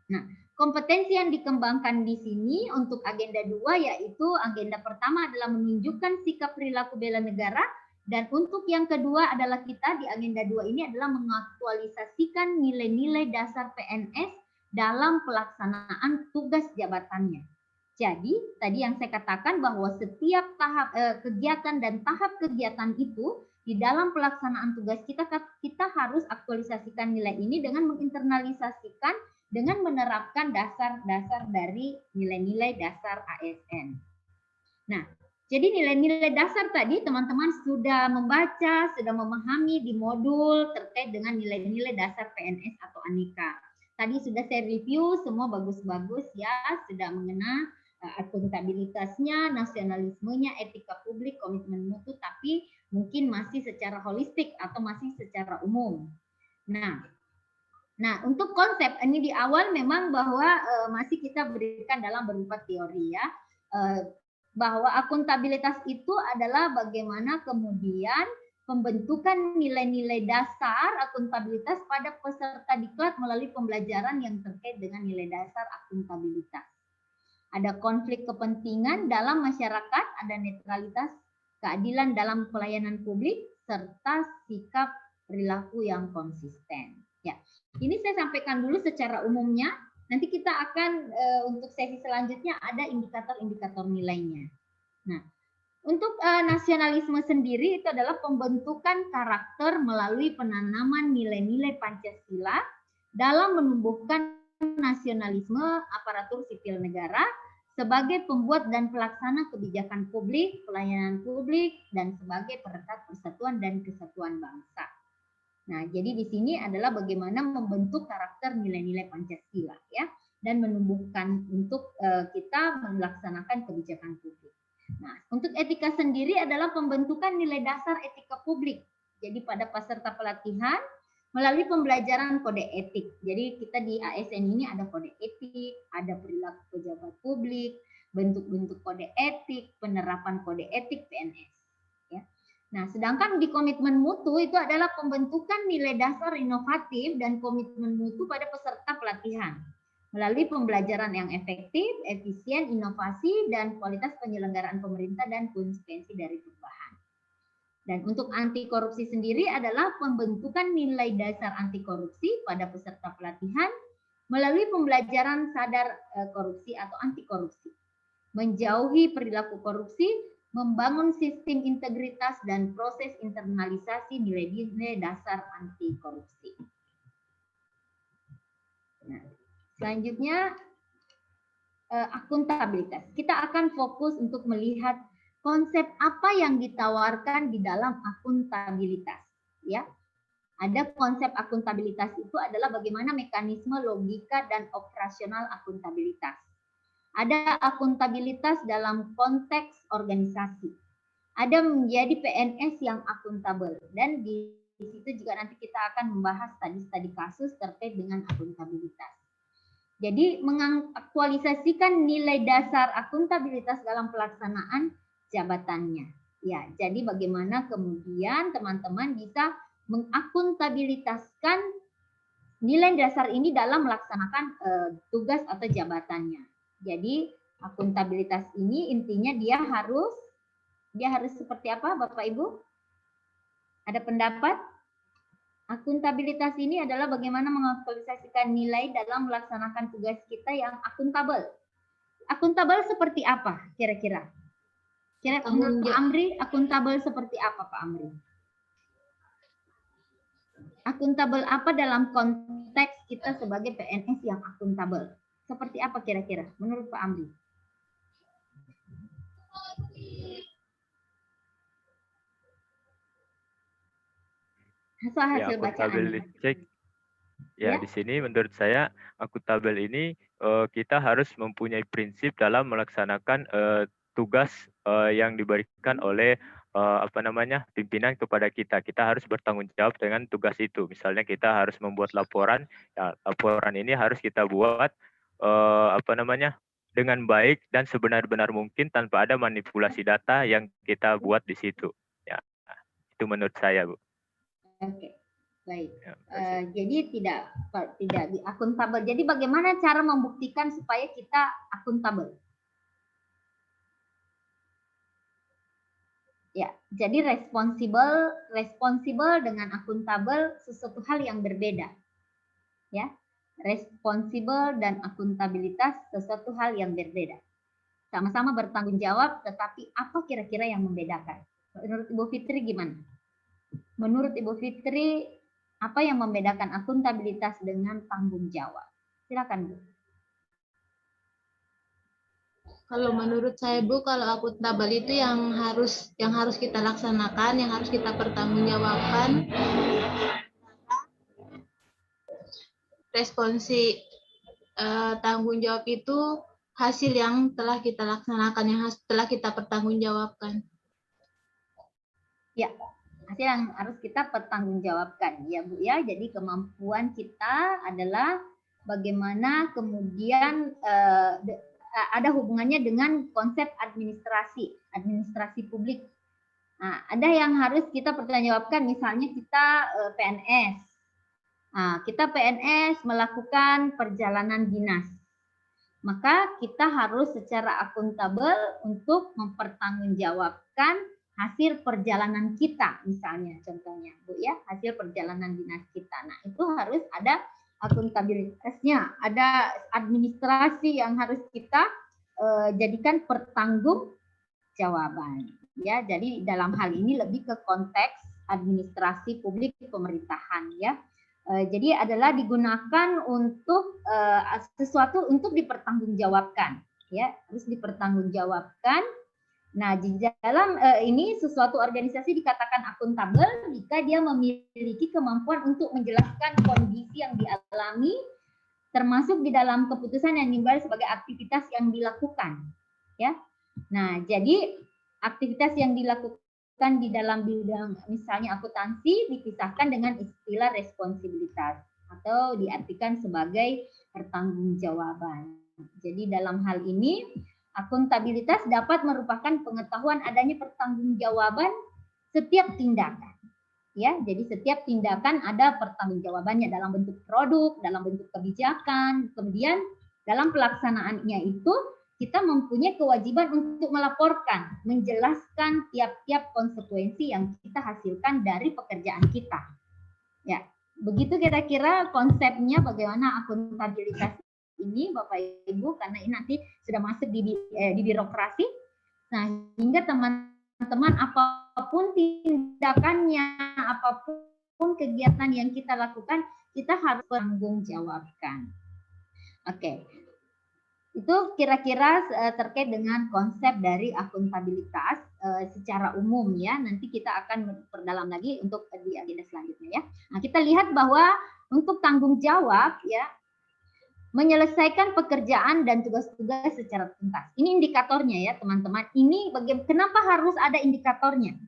Nah, kompetensi yang dikembangkan di sini untuk agenda 2 yaitu agenda pertama adalah menunjukkan sikap perilaku bela negara. Dan untuk yang kedua adalah kita di agenda 2 ini adalah mengaktualisasikan nilai-nilai dasar PNS dalam pelaksanaan tugas jabatannya. Jadi, tadi yang saya katakan bahwa setiap tahap kegiatan dan tahap kegiatan itu di dalam pelaksanaan tugas kita harus aktualisasikan nilai ini dengan menginternalisasikan dengan menerapkan dasar-dasar dari nilai-nilai dasar ASN. Nah, jadi nilai-nilai dasar tadi teman-teman sudah membaca, sudah memahami di modul terkait dengan nilai-nilai dasar PNS atau Aneka. Tadi sudah saya review, semua bagus-bagus ya, sudah mengenal akuntabilitasnya, nasionalismenya, etika publik, komitmen mutu, tapi mungkin masih secara holistik atau masih secara umum. Nah, untuk konsep ini di awal memang bahwa masih kita berikan dalam berupa teori ya, bahwa akuntabilitas itu adalah bagaimana kemudian pembentukan nilai-nilai dasar akuntabilitas pada peserta diklat melalui pembelajaran yang terkait dengan nilai dasar akuntabilitas. Ada konflik kepentingan dalam masyarakat, ada netralitas, keadilan dalam pelayanan publik, serta sikap perilaku yang konsisten. Ya, ini saya sampaikan dulu secara umumnya. Nanti kita akan untuk sesi selanjutnya ada indikator-indikator nilainya. Nah, untuk nasionalisme sendiri itu adalah pembentukan karakter melalui penanaman nilai-nilai Pancasila dalam menumbuhkan nasionalisme aparatur sipil negara sebagai pembuat dan pelaksana kebijakan publik, pelayanan publik, dan sebagai perekat persatuan dan kesatuan bangsa. Nah, jadi di sini adalah bagaimana membentuk karakter nilai-nilai Pancasila ya, dan menumbuhkan untuk kita melaksanakan kebijakan publik. Nah, untuk etika sendiri adalah pembentukan nilai dasar etika publik. Jadi pada peserta pelatihan melalui pembelajaran kode etik. Jadi kita di ASN ini ada kode etik, ada perilaku pejabat publik, bentuk-bentuk kode etik, penerapan kode etik PNS. Ya. Nah, sedangkan di komitmen mutu itu adalah pembentukan nilai dasar inovatif dan komitmen mutu pada peserta pelatihan melalui pembelajaran yang efektif, efisien, inovasi, dan kualitas penyelenggaraan pemerintah dan konsekuensi dari perubahan. Dan untuk anti korupsi sendiri adalah pembentukan nilai dasar anti korupsi pada peserta pelatihan melalui pembelajaran sadar korupsi atau anti korupsi, menjauhi perilaku korupsi, membangun sistem integritas dan proses internalisasi nilai-nilai dasar anti korupsi. Nah, selanjutnya akuntabilitas. Kita akan fokus untuk melihat konsep apa yang ditawarkan di dalam akuntabilitas, ya. Ada konsep akuntabilitas itu adalah bagaimana mekanisme logika dan operasional akuntabilitas. Ada akuntabilitas dalam konteks organisasi. Ada menjadi PNS yang akuntabel, dan di situ juga nanti kita akan membahas studi kasus terkait dengan akuntabilitas. Jadi mengaktualisasikan nilai dasar akuntabilitas dalam pelaksanaan jabatannya. Ya, jadi bagaimana kemudian teman-teman bisa mengakuntabilitaskan nilai dasar ini dalam melaksanakan tugas atau jabatannya. Jadi akuntabilitas ini intinya dia harus seperti apa, Bapak Ibu? Ada pendapat? Akuntabilitas ini adalah bagaimana mengaktualisasikan nilai dalam melaksanakan tugas kita yang akuntabel. Akuntabel seperti apa kira-kira? Menurut Pak Amri, akuntabel seperti apa Pak Amri? Akuntabel apa dalam konteks kita sebagai PNS yang akuntabel? Seperti apa kira-kira menurut Pak Amri? Hasil bacaan. Ya, di sini menurut saya akuntabel ini kita harus mempunyai prinsip dalam melaksanakan tugas yang diberikan oleh pimpinan kepada kita. Kita harus bertanggung jawab dengan tugas itu. Misalnya kita harus membuat laporan, ya, laporan ini harus kita buat dengan baik dan sebenar-benar mungkin tanpa ada manipulasi data yang kita buat di situ. Ya, itu menurut saya, Bu. Oke, baik. Jadi tidak akuntabel. Jadi bagaimana cara membuktikan supaya kita akuntabel? Ya, jadi responsibel dengan akuntabel sesuatu hal yang berbeda. Ya, Responsible dan akuntabilitas sesuatu hal yang berbeda. Sama-sama bertanggung jawab, tetapi apa kira-kira yang membedakan? Menurut Ibu Fitri gimana? Menurut Ibu Fitri, apa yang membedakan akuntabilitas dengan tanggung jawab? Silakan, Bu. Kalau menurut saya, Bu, kalau akuntabel itu yang harus kita laksanakan, yang harus kita pertanggungjawabkan. Responsi tanggung jawab itu hasil yang telah kita laksanakan, yang telah kita pertanggungjawabkan. Ya, hasil yang harus kita pertanggungjawabkan, ya Bu ya. Jadi kemampuan kita adalah bagaimana kemudian ada hubungannya dengan konsep administrasi publik. Nah, ada yang harus kita pertanggungjawabkan, misalnya kita PNS. Nah, kita PNS melakukan perjalanan dinas, maka kita harus secara akuntabel untuk mempertanggungjawabkan hasil perjalanan kita, misalnya contohnya, Bu ya, hasil perjalanan dinas kita. Nah, itu harus ada akuntabilitasnya, ada administrasi yang harus kita jadikan pertanggungjawaban. Ya, jadi dalam hal ini lebih ke konteks administrasi publik pemerintahan ya. Jadi adalah digunakan untuk sesuatu untuk dipertanggungjawabkan, ya harus dipertanggungjawabkan. Nah di dalam ini sesuatu organisasi dikatakan akuntabel jika dia memiliki kemampuan untuk menjelaskan kondisi yang dialami, termasuk di dalam keputusan yang diambil sebagai aktivitas yang dilakukan, ya. Nah jadi aktivitas yang dilakukan di dalam bidang misalnya akuntansi dipisahkan dengan istilah responsibilitas atau diartikan sebagai pertanggungjawaban. Jadi dalam hal ini akuntabilitas dapat merupakan pengetahuan adanya pertanggungjawaban setiap tindakan. Ya, jadi setiap tindakan ada pertanggungjawabannya dalam bentuk produk, dalam bentuk kebijakan, kemudian dalam pelaksanaannya itu kita mempunyai kewajiban untuk melaporkan, menjelaskan tiap-tiap konsekuensi yang kita hasilkan dari pekerjaan kita. Ya, begitu kira-kira konsepnya bagaimana akuntabilitas ini, Bapak Ibu, karena ini nanti sudah masuk di birokrasi. Nah, hingga teman-teman apapun tindakannya, apapun kegiatan yang kita lakukan, kita harus bertanggungjawabkan. Oke. Itu kira-kira terkait dengan konsep dari akuntabilitas secara umum ya. Nanti kita akan perdalam lagi untuk di agenda selanjutnya ya. Nah, kita lihat bahwa untuk tanggung jawab ya menyelesaikan pekerjaan dan tugas-tugas secara tuntas. Ini indikatornya ya, teman-teman. Ini kenapa harus ada indikatornya?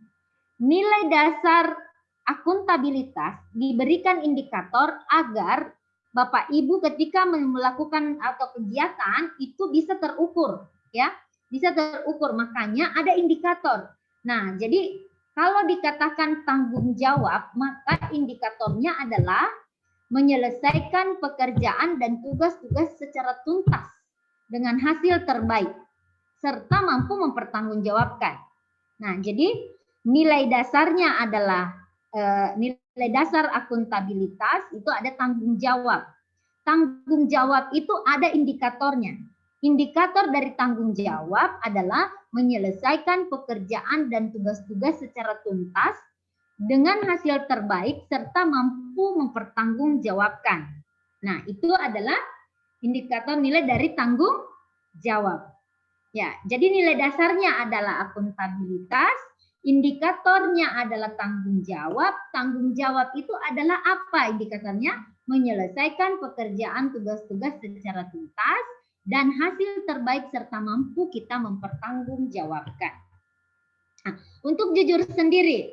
Nilai dasar akuntabilitas diberikan indikator agar Bapak Ibu ketika melakukan atau kegiatan itu bisa terukur ya, bisa terukur, makanya ada indikator. Nah, jadi kalau dikatakan tanggung jawab, maka indikatornya adalah menyelesaikan pekerjaan dan tugas-tugas secara tuntas dengan hasil terbaik serta mampu mempertanggungjawabkan. Nah, jadi nilai dasarnya adalah nilai dasar akuntabilitas itu ada tanggung jawab. Tanggung jawab itu ada indikatornya. Indikator dari tanggung jawab adalah menyelesaikan pekerjaan dan tugas-tugas secara tuntas dengan hasil terbaik serta mampu mempertanggungjawabkan. Nah, itu adalah indikator nilai dari tanggung jawab. Ya, jadi nilai dasarnya adalah akuntabilitas. Indikatornya adalah tanggung jawab. Tanggung jawab itu adalah apa indikatornya? Menyelesaikan pekerjaan tugas-tugas secara tuntas dan hasil terbaik serta mampu kita mempertanggungjawabkan. Nah, untuk jujur sendiri,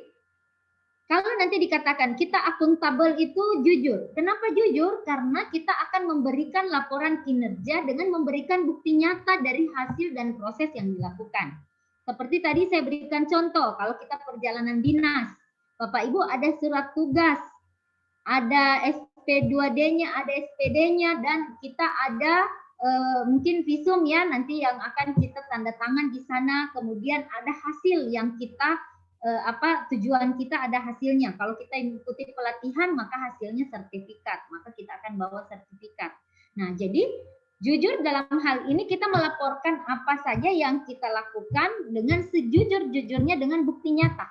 kalau nanti dikatakan kita akuntabel itu jujur. Kenapa jujur? Karena kita akan memberikan laporan kinerja dengan memberikan bukti nyata dari hasil dan proses yang dilakukan. Seperti tadi saya berikan contoh, kalau kita perjalanan dinas, Bapak Ibu ada surat tugas, ada SP2D-nya, ada SPD-nya, dan kita ada mungkin visum ya, nanti yang akan kita tanda tangan di sana, kemudian ada hasil yang kita tujuan kita ada hasilnya. Kalau kita mengikuti pelatihan maka hasilnya sertifikat, maka kita akan bawa sertifikat. Nah, jadi jujur dalam hal ini kita melaporkan apa saja yang kita lakukan dengan sejujur-jujurnya dengan bukti nyata.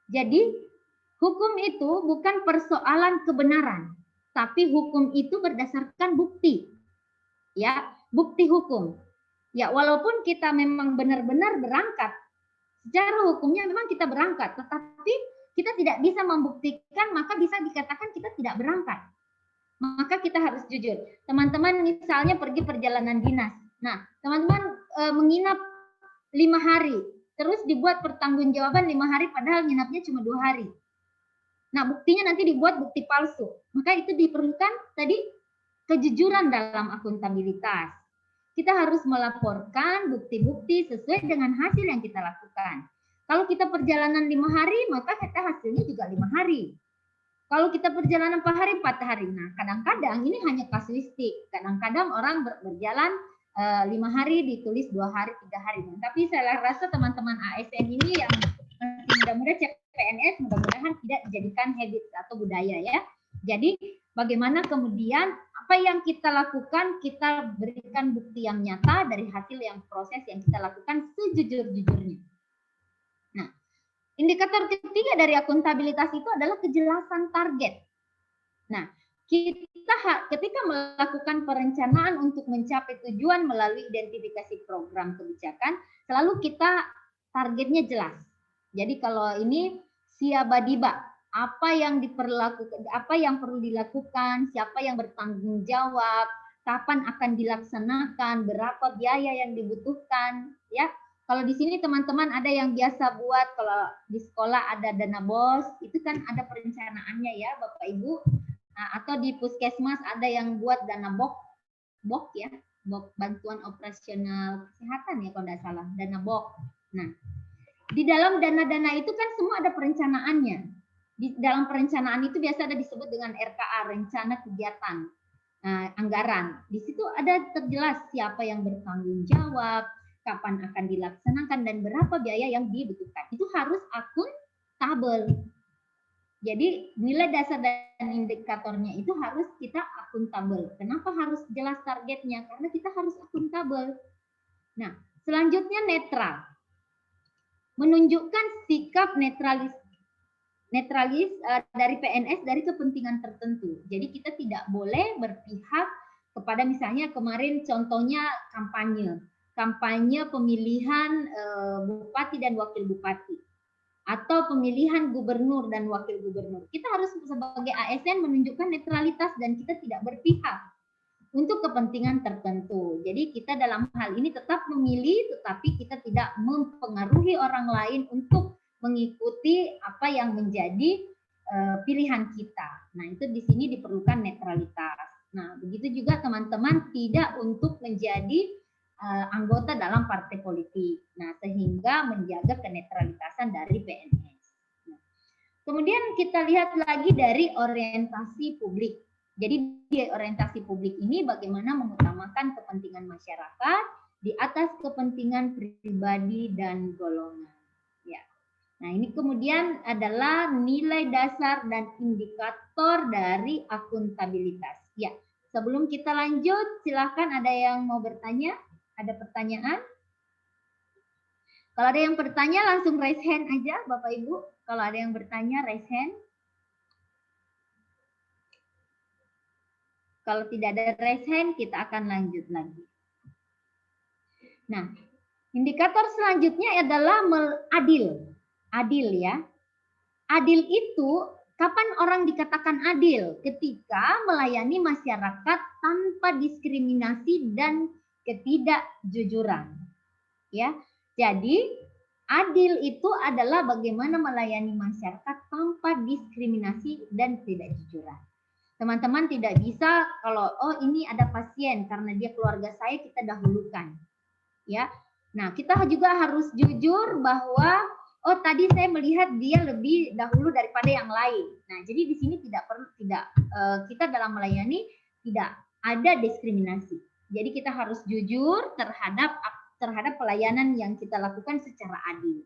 Jadi hukum itu bukan persoalan kebenaran, tapi hukum itu berdasarkan bukti. Ya, bukti hukum. Ya, walaupun kita memang benar-benar berangkat, secara hukumnya memang kita berangkat, tetapi kita tidak bisa membuktikan, maka bisa dikatakan kita tidak berangkat. Maka kita harus jujur. Teman-teman misalnya pergi perjalanan dinas. Nah, teman-teman menginap 5 hari, terus dibuat pertanggungjawaban 5 hari, padahal nginapnya cuma 2 hari. Nah, buktinya nanti dibuat bukti palsu. Maka itu diperlukan tadi kejujuran dalam akuntabilitas. Kita harus melaporkan bukti-bukti sesuai dengan hasil yang kita lakukan. Kalau kita perjalanan 5 hari, maka kita hasilnya juga 5 hari. Kalau kita perjalanan 4 hari, 4 hari. Nah, kadang-kadang ini hanya kasuistik. Kadang-kadang orang berjalan 5 hari ditulis 2 hari, 3 hari. Nah, tapi saya rasa teman-teman ASN ini yang mudah-mudahan CPNS mudah-mudahan tidak dijadikan habit atau budaya ya. Jadi bagaimana kemudian apa yang kita lakukan, kita berikan bukti yang nyata dari hasil yang proses yang kita lakukan sejujur-jujurnya. Nah, indikator ketiga dari akuntabilitas itu adalah kejelasan target. Nah, kita ketika melakukan perencanaan untuk mencapai tujuan melalui identifikasi program kebijakan, selalu kita targetnya jelas. Jadi kalau ini siabadiba, apa yang diperlakukan, apa yang perlu dilakukan, siapa yang bertanggung jawab, kapan akan dilaksanakan, berapa biaya yang dibutuhkan, ya. Kalau di sini teman-teman ada yang biasa buat, kalau di sekolah ada dana BOS, itu kan ada perencanaannya ya Bapak Ibu. Nah, atau di puskesmas ada yang buat dana BOK ya, BOK bantuan operasional kesehatan ya kalau tidak salah, dana BOK. Nah, di dalam dana-dana itu kan semua ada perencanaannya. Di dalam perencanaan itu biasa ada disebut dengan RKA, rencana kegiatan anggaran. Di situ ada terjelas siapa yang bertanggung jawab, kapan akan dilaksanakan, dan berapa biaya yang dibutuhkan. Itu harus akuntabel. Jadi nilai dasar dan indikatornya itu harus kita akuntabel. Kenapa harus jelas targetnya? Karena kita harus akuntabel. Nah, selanjutnya netral. Menunjukkan sikap netralis dari PNS dari kepentingan tertentu. Jadi kita tidak boleh berpihak kepada misalnya kemarin contohnya kampanye pemilihan bupati dan wakil bupati atau pemilihan gubernur dan wakil gubernur. Kita harus sebagai ASN menunjukkan netralitas dan kita tidak berpihak untuk kepentingan tertentu. Jadi kita dalam hal ini tetap memilih, tetapi kita tidak mempengaruhi orang lain untuk mengikuti apa yang menjadi pilihan kita. Nah, itu di sini diperlukan netralitas. Nah, begitu juga teman-teman tidak untuk menjadi anggota dalam partai politik. Nah, sehingga menjaga kenetralitasan dari PNS. Nah, kemudian kita lihat lagi dari orientasi publik. Jadi di orientasi publik ini bagaimana mengutamakan kepentingan masyarakat di atas kepentingan pribadi dan golongan. Ya. Nah, ini kemudian adalah nilai dasar dan indikator dari akuntabilitas. Ya, sebelum kita lanjut, silakan ada yang mau bertanya? Ada pertanyaan? Kalau ada yang bertanya langsung raise hand aja Bapak Ibu. Kalau ada yang bertanya raise hand. Kalau tidak ada raise hand, kita akan lanjut lagi. Nah, indikator selanjutnya adalah adil. Adil ya. Adil itu kapan orang dikatakan adil? Ketika melayani masyarakat tanpa diskriminasi dan ketidakjujuran. Ya. Jadi, adil itu adalah bagaimana melayani masyarakat tanpa diskriminasi dan ketidakjujuran. Teman-teman tidak bisa kalau ini ada pasien karena dia keluarga saya kita dahulukan. Ya. Nah, kita juga harus jujur bahwa tadi saya melihat dia lebih dahulu daripada yang lain. Nah, jadi di sini kita dalam melayani tidak ada diskriminasi. Jadi kita harus jujur terhadap pelayanan yang kita lakukan secara adil.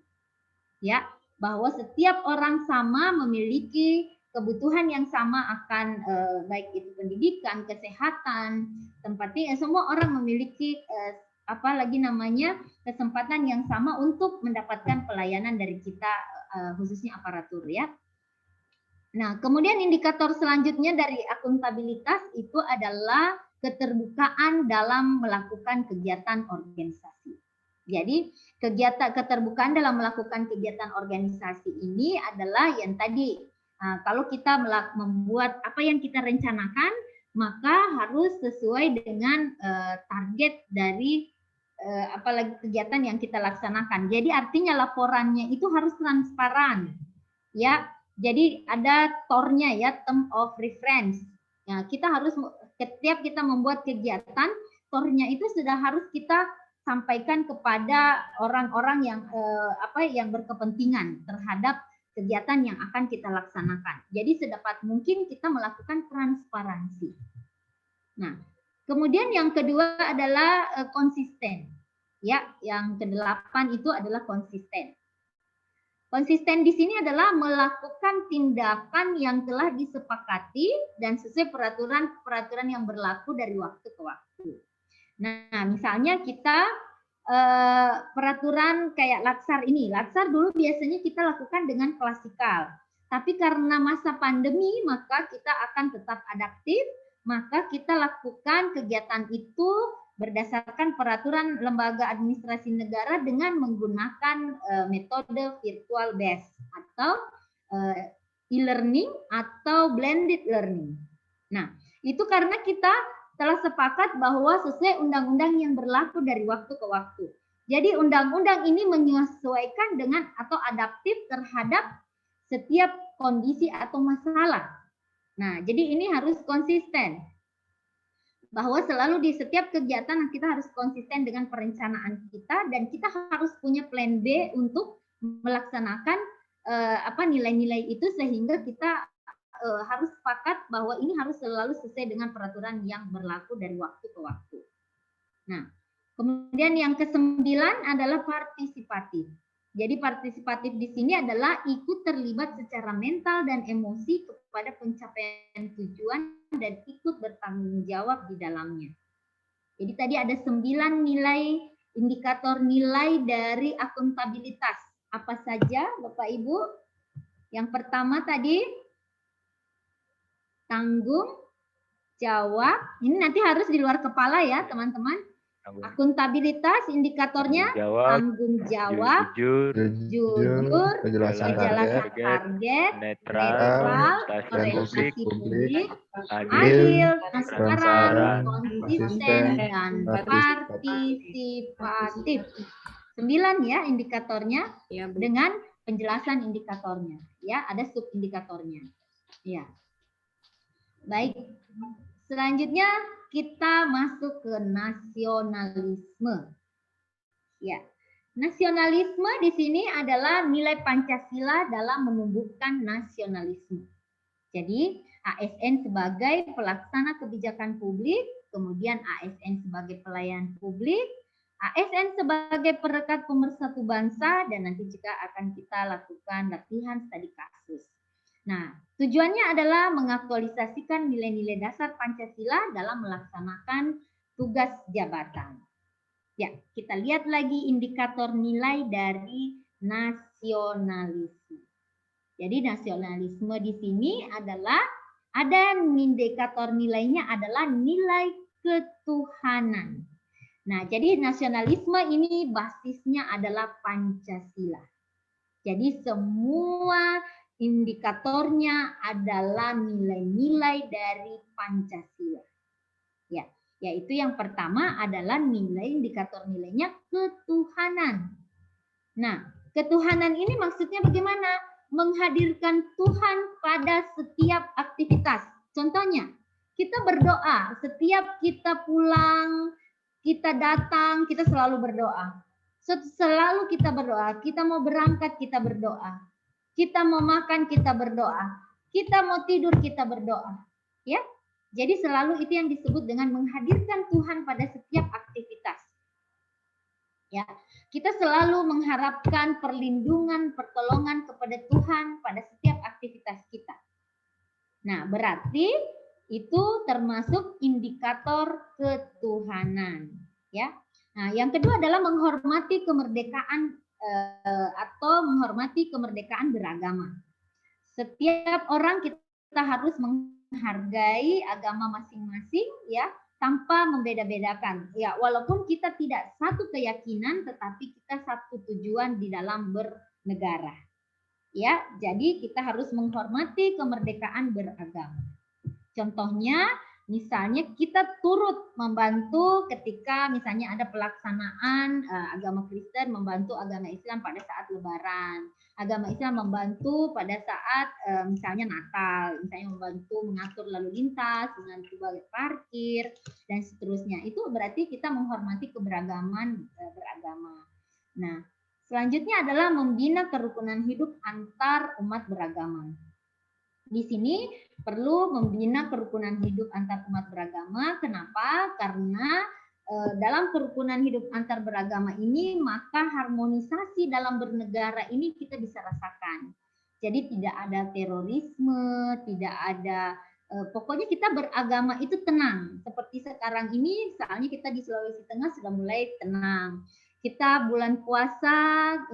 Ya. bahwa setiap orang sama memiliki kebutuhan yang sama akan baik itu pendidikan, kesehatan, tempat tinggal, semua orang memiliki kesempatan yang sama untuk mendapatkan pelayanan dari kita, khususnya aparatur ya. Nah, kemudian indikator selanjutnya dari akuntabilitas itu adalah keterbukaan dalam melakukan kegiatan organisasi. Jadi, keterbukaan dalam melakukan kegiatan organisasi ini adalah yang tadi, kalau kita membuat apa yang kita rencanakan, maka harus sesuai dengan target dari apalagi kegiatan yang kita laksanakan. Jadi artinya laporannya itu harus transparan, ya. Jadi ada TOR-nya ya, term of reference. Nah, kita harus setiap kita membuat kegiatan, TOR-nya itu sudah harus kita sampaikan kepada orang-orang yang berkepentingan terhadap kegiatan yang akan kita laksanakan. Jadi sedapat mungkin kita melakukan transparansi. Nah, kemudian yang kedua adalah konsisten. Ya, yang ke-8 itu adalah konsisten. Konsisten di sini adalah melakukan tindakan yang telah disepakati dan sesuai peraturan yang berlaku dari waktu ke waktu. Nah, misalnya kita peraturan kayak latsar ini. Latsar dulu biasanya kita lakukan dengan klasikal. Tapi karena masa pandemi, maka kita akan tetap adaptif, maka kita lakukan kegiatan itu berdasarkan peraturan lembaga administrasi negara dengan menggunakan metode virtual based atau e-learning atau blended learning. Nah, itu karena kita telah sepakat bahwa sesuai undang-undang yang berlaku dari waktu ke waktu. Jadi undang-undang ini menyesuaikan dengan atau adaptif terhadap setiap kondisi atau masalah. Nah, jadi ini harus konsisten. Bahwa selalu di setiap kegiatan kita harus konsisten dengan perencanaan kita dan kita harus punya plan B untuk melaksanakan nilai-nilai itu sehingga kita harus sepakat bahwa ini harus selalu sesuai dengan peraturan yang berlaku dari waktu ke waktu. Nah, kemudian yang ke-9 adalah partisipatif. Jadi partisipatif di sini adalah ikut terlibat secara mental dan emosi kepada pencapaian tujuan dan ikut bertanggung jawab di dalamnya. Jadi tadi ada 9 nilai, indikator nilai dari akuntabilitas. Apa saja Bapak Ibu? Yang pertama tadi, tanggung jawab. Ini nanti harus di luar kepala ya teman-teman. Akuntabilitas indikatornya tanggung jawab, jujur, penjelasan target, netral, orientasi publik, adil, transparan, konsisten, dan partisipatif. 9 ya indikatornya dengan penjelasan indikatornya. Ya, ada sub indikatornya. Ya. Baik. Selanjutnya kita masuk ke nasionalisme. Ya, nasionalisme di sini adalah nilai Pancasila dalam menumbuhkan nasionalisme. Jadi ASN sebagai pelaksana kebijakan publik, kemudian ASN sebagai pelayan publik, ASN sebagai perekat pemersatu bangsa, dan nanti juga akan kita lakukan latihan studi kasus. Nah, tujuannya adalah mengaktualisasikan nilai-nilai dasar Pancasila dalam melaksanakan tugas jabatan. Ya, kita lihat lagi indikator nilai dari nasionalisme. Jadi nasionalisme di sini adalah ada indikator nilainya adalah nilai ketuhanan. Nah, jadi nasionalisme ini basisnya adalah Pancasila. Jadi semua indikatornya adalah nilai-nilai dari Pancasila. Ya, yaitu yang pertama adalah nilai indikator nilainya ketuhanan. Nah, ketuhanan ini maksudnya bagaimana? Menghadirkan Tuhan pada setiap aktivitas. Contohnya, kita berdoa, setiap kita pulang, kita datang, kita selalu berdoa. Selalu kita berdoa, kita mau berangkat, kita berdoa. Kita mau makan, kita berdoa. Kita mau tidur, kita berdoa. Ya, jadi selalu itu yang disebut dengan menghadirkan Tuhan pada setiap aktivitas. Ya, Kita selalu mengharapkan perlindungan, pertolongan kepada Tuhan pada setiap aktivitas kita. Nah, berarti itu termasuk indikator ketuhanan, ya. Nah, yang kedua adalah menghormati kemerdekaan atau menghormati kemerdekaan beragama. Setiap orang kita harus menghargai agama masing-masing, ya, tanpa membeda-bedakan. Ya, walaupun kita tidak satu keyakinan, tetapi kita satu tujuan di dalam bernegara. Ya, jadi kita harus menghormati kemerdekaan beragama. Contohnya, misalnya kita turut membantu ketika misalnya ada pelaksanaan agama Kristen membantu agama Islam pada saat Lebaran. Agama Islam membantu pada saat misalnya Natal, misalnya membantu mengatur lalu lintas, mengatur parkir, dan seterusnya. Itu berarti kita menghormati keberagaman beragama. Nah, selanjutnya adalah membina kerukunan hidup antar umat beragama. Di sini perlu membina kerukunan hidup antar umat beragama. Kenapa? Karena dalam kerukunan hidup antar beragama ini, maka harmonisasi dalam bernegara ini kita bisa rasakan. Jadi tidak ada terorisme, tidak ada, pokoknya kita beragama itu tenang. Seperti sekarang ini, soalnya kita di Sulawesi Tengah sudah mulai tenang. Kita bulan puasa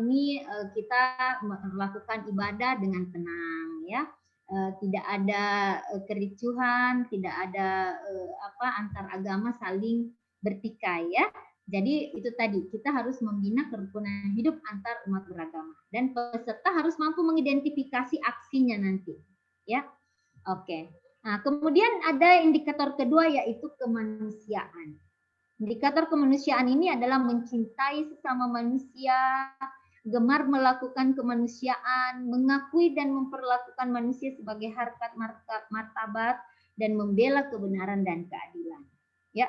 ini kita melakukan ibadah dengan tenang, ya. Tidak ada kericuhan, tidak ada antar agama saling bertikai, ya. Jadi itu tadi, kita harus membina kerukunan hidup antar umat beragama dan peserta harus mampu mengidentifikasi aksinya nanti, ya. Oke. Nah, kemudian ada indikator kedua yaitu kemanusiaan. Indikator kemanusiaan ini adalah mencintai sesama manusia, gemar melakukan kemanusiaan, mengakui dan memperlakukan manusia sebagai harkat martabat, dan membela kebenaran dan keadilan. Ya,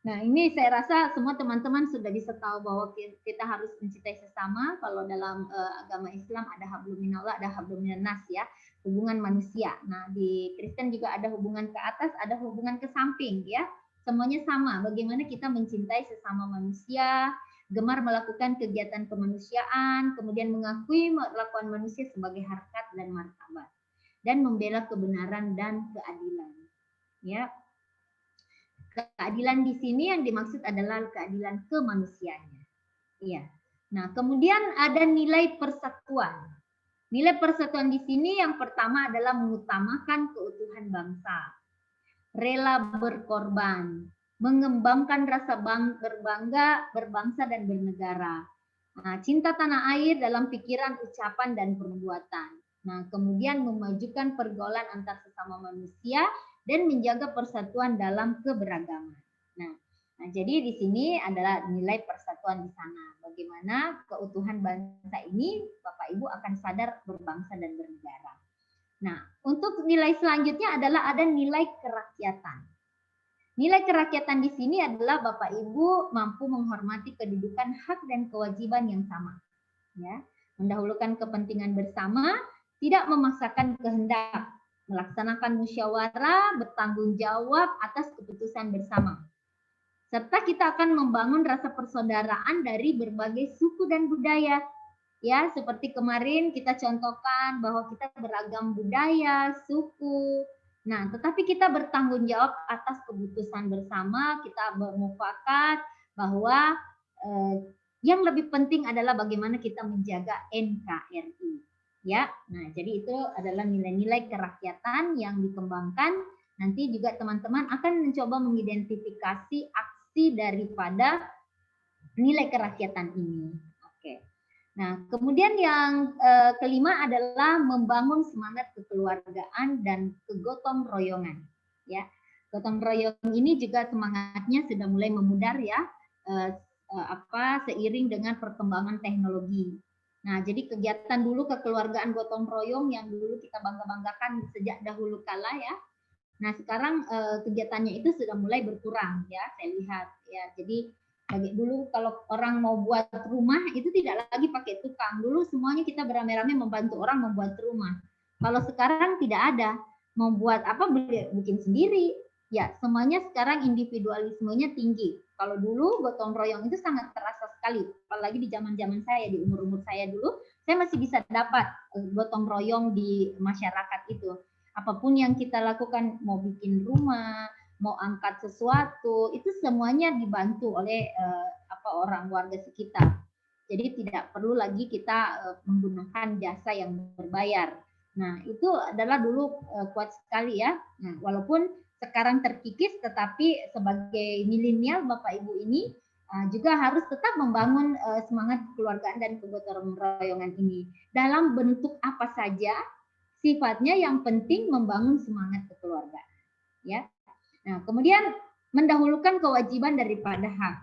nah ini saya rasa semua teman-teman sudah bisa tahu bahwa kita harus mencintai sesama. Kalau dalam agama Islam ada hablum minallah, ada hablum minannas, ya, hubungan manusia. Nah di Kristen juga ada hubungan ke atas, ada hubungan ke samping, ya. Semuanya sama. Bagaimana kita mencintai sesama manusia, gemar melakukan kegiatan kemanusiaan, kemudian mengakui perlakuan manusia sebagai harkat dan martabat, dan membela kebenaran dan keadilan. Ya, keadilan di sini yang dimaksud adalah keadilan kemanusiaannya. Iya. Nah, kemudian ada nilai persatuan. Nilai persatuan di sini yang pertama adalah mengutamakan keutuhan bangsa, rela berkorban, mengembangkan rasa berbangga, berbangsa dan bernegara. Nah, cinta tanah air dalam pikiran, ucapan dan perbuatan. Nah, kemudian memajukan pergaulan antar sesama manusia dan menjaga persatuan dalam keberagaman. Nah, jadi di sini adalah nilai persatuan di sana. Bagaimana keutuhan bangsa ini Bapak Ibu akan sadar berbangsa dan bernegara. Nah, untuk nilai selanjutnya adalah ada nilai kerakyatan. Nilai kerakyatan di sini adalah Bapak Ibu mampu menghormati kedudukan hak dan kewajiban yang sama, ya, mendahulukan kepentingan bersama, tidak memaksakan kehendak, melaksanakan musyawarah, bertanggung jawab atas keputusan bersama. Serta kita akan membangun rasa persaudaraan dari berbagai suku dan budaya. Ya, seperti kemarin kita contohkan bahwa kita beragam budaya, suku. Nah, tetapi kita bertanggung jawab atas keputusan bersama, kita bermufakat bahwa yang lebih penting adalah bagaimana kita menjaga NKRI. Ya, nah jadi itu adalah nilai-nilai kerakyatan yang dikembangkan. Nanti juga teman-teman akan mencoba mengidentifikasi aksi daripada nilai kerakyatan ini. Oke. Nah, kemudian yang kelima adalah membangun semangat kekeluargaan dan kegotong royongan. Ya, gotong royong ini juga semangatnya sudah mulai memudar, ya, seiring dengan perkembangan teknologi. Nah, jadi kegiatan dulu kekeluargaan gotong royong yang dulu kita bangga-banggakan sejak dahulu kala, ya. Nah, sekarang kegiatannya itu sudah mulai berkurang, ya, saya lihat, ya. Jadi dulu kalau orang mau buat rumah itu tidak lagi pakai tukang. Dulu semuanya kita beramai-ramai membantu orang membuat rumah. Kalau sekarang tidak ada. Mau buat apa bikin sendiri. Ya, semuanya sekarang individualismenya tinggi. Kalau dulu gotong royong itu sangat terasa sekali, apalagi di zaman-zaman saya, di umur-umur saya dulu, saya masih bisa dapat gotong royong di masyarakat itu. Apapun yang kita lakukan, mau bikin rumah, mau angkat sesuatu, itu semuanya dibantu oleh orang warga sekitar. Jadi tidak perlu lagi kita menggunakan jasa yang berbayar. Nah, itu adalah dulu kuat sekali ya. Nah, walaupun sekarang terkikis, tetapi sebagai milenial Bapak Ibu ini juga harus tetap membangun semangat kekeluargaan dan kegotong royongan ini. Dalam bentuk apa saja, sifatnya yang penting membangun semangat kekeluargaan. Ya. Nah, kemudian mendahulukan kewajiban daripada hak.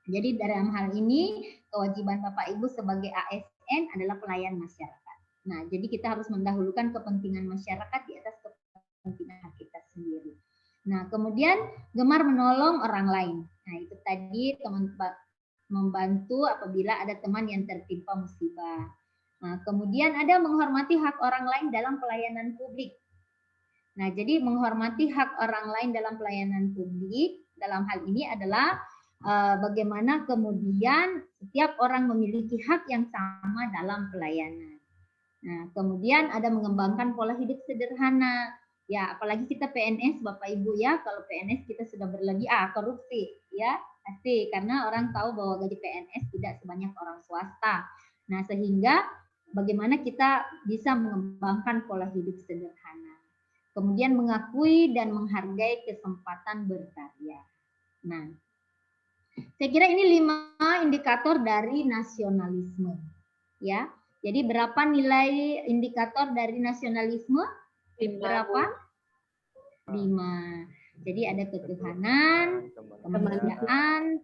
Jadi dalam hal ini kewajiban Bapak Ibu sebagai ASN adalah pelayan masyarakat. Nah, jadi kita harus mendahulukan kepentingan masyarakat di atas kepentingan hak kita sendiri. Nah, kemudian gemar menolong orang lain. Nah, itu tadi teman membantu apabila ada teman yang tertimpa musibah. Nah, kemudian ada menghormati hak orang lain dalam pelayanan publik. Nah, jadi menghormati hak orang lain dalam pelayanan publik dalam hal ini adalah bagaimana kemudian setiap orang memiliki hak yang sama dalam pelayanan. Nah, kemudian ada mengembangkan pola hidup sederhana. Ya, apalagi kita PNS Bapak Ibu ya, kalau PNS kita sudah berlebih korupsi ya, pasti karena orang tahu bahwa gaji PNS tidak sebanyak orang swasta. Nah, sehingga bagaimana kita bisa mengembangkan pola hidup sederhana. Kemudian mengakui dan menghargai kesempatan berkarya. Nah, saya kira ini 5 indikator dari nasionalisme. Ya, jadi berapa nilai indikator dari nasionalisme? Berapa? 5. Jadi ada ketuhanan, kemanusiaan,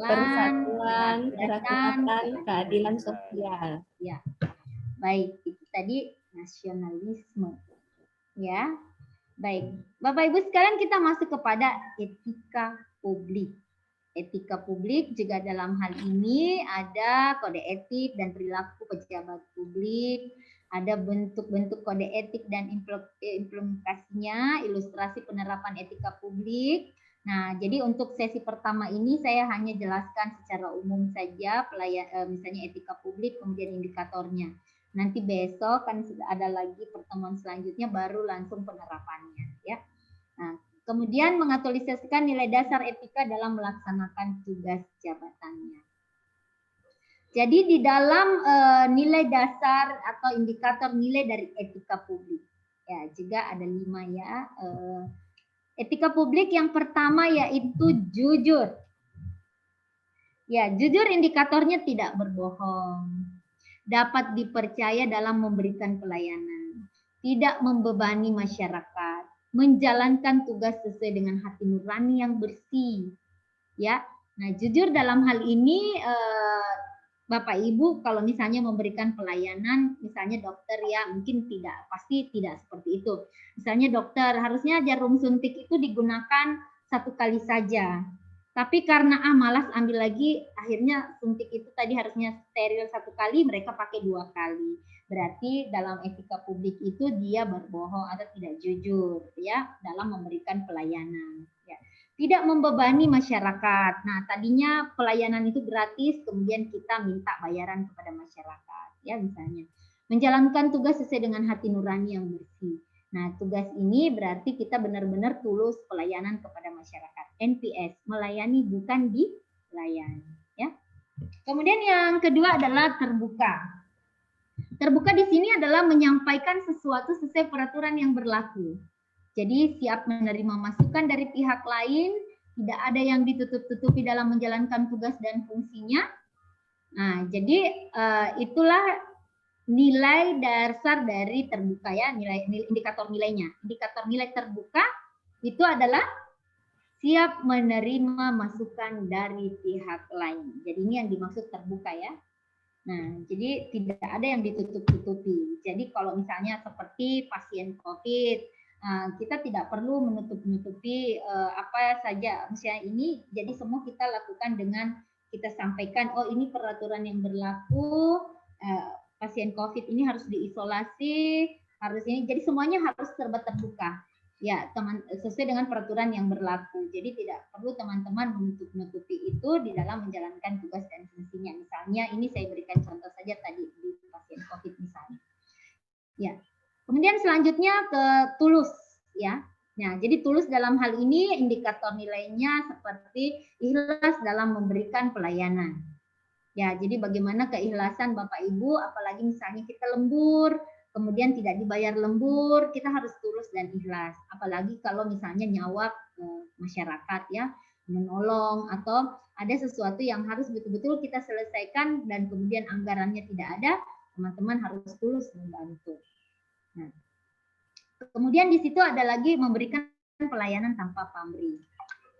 persatuan, kerakyatan, keadilan sosial. Ya, baik. Itu tadi nasionalisme. Ya, baik. Bapak Ibu sekalian, kita masuk kepada etika publik. Etika publik juga dalam hal ini ada kode etik dan perilaku pejabat publik, ada bentuk-bentuk kode etik dan implementasinya, ilustrasi penerapan etika publik. Nah, jadi untuk sesi pertama ini saya hanya jelaskan secara umum saja, misalnya etika publik, kemudian indikatornya. Nanti besok kan sudah ada lagi pertemuan selanjutnya baru langsung penerapannya, ya. Nah, kemudian mengaktualisasikan nilai dasar etika dalam melaksanakan tugas jabatannya. Jadi di dalam nilai dasar atau indikator nilai dari etika publik, ya juga ada 5 ya. Etika publik yang pertama yaitu jujur. Ya, jujur indikatornya tidak berbohong, dapat dipercaya dalam memberikan pelayanan, tidak membebani masyarakat, menjalankan tugas sesuai dengan hati nurani yang bersih. Ya, nah jujur dalam hal ini Bapak Ibu kalau misalnya memberikan pelayanan, misalnya dokter ya mungkin pasti tidak seperti itu. Misalnya dokter harusnya jarum suntik itu digunakan 1 kali saja. Tapi karena malas ambil lagi, akhirnya suntik itu tadi harusnya steril 1 kali, mereka pakai 2 kali. Berarti dalam etika publik itu dia berbohong atau tidak jujur ya dalam memberikan pelayanan. Ya. Tidak membebani masyarakat. Nah, tadinya pelayanan itu gratis, kemudian kita minta bayaran kepada masyarakat, ya misalnya. Menjalankan tugas sesuai dengan hati nurani yang bersih. Nah, tugas ini berarti kita benar-benar tulus pelayanan kepada masyarakat. NPS, melayani bukan dilayani, ya. Kemudian yang kedua adalah terbuka. Terbuka di sini adalah menyampaikan sesuatu sesuai peraturan yang berlaku. Jadi siap menerima masukan dari pihak lain, tidak ada yang ditutup-tutupi dalam menjalankan tugas dan fungsinya. Nah, jadi itulah nilai dasar dari terbuka ya, nilai indikator nilainya. Indikator nilai terbuka itu adalah siap menerima masukan dari pihak lain. Jadi ini yang dimaksud terbuka ya. Nah, jadi tidak ada yang ditutup-tutupi. Jadi kalau misalnya seperti pasien COVID, kita tidak perlu menutup-nutupi apa saja misalnya ini. Jadi semua kita lakukan dengan kita sampaikan, oh ini peraturan yang berlaku, pasien COVID ini harus diisolasi, harus ini. Jadi semuanya harus serba terbuka. Ya, sesuai dengan peraturan yang berlaku. Jadi tidak perlu teman-teman menutup-nutupi itu di dalam menjalankan tugas dan fungsinya. Misalnya ini saya berikan contoh saja tadi di pasien COVID misalnya. Ya. Kemudian selanjutnya ke tulus ya. Nah, jadi tulus dalam hal ini indikator nilainya seperti ikhlas dalam memberikan pelayanan. Ya, jadi bagaimana keikhlasan Bapak Ibu, apalagi misalnya kita lembur, kemudian tidak dibayar lembur, kita harus tulus dan ikhlas. Apalagi kalau misalnya nyawa masyarakat ya, menolong atau ada sesuatu yang harus betul-betul kita selesaikan dan kemudian anggarannya tidak ada, teman-teman harus tulus membantu. Nah, kemudian di situ ada lagi memberikan pelayanan tanpa pamrih.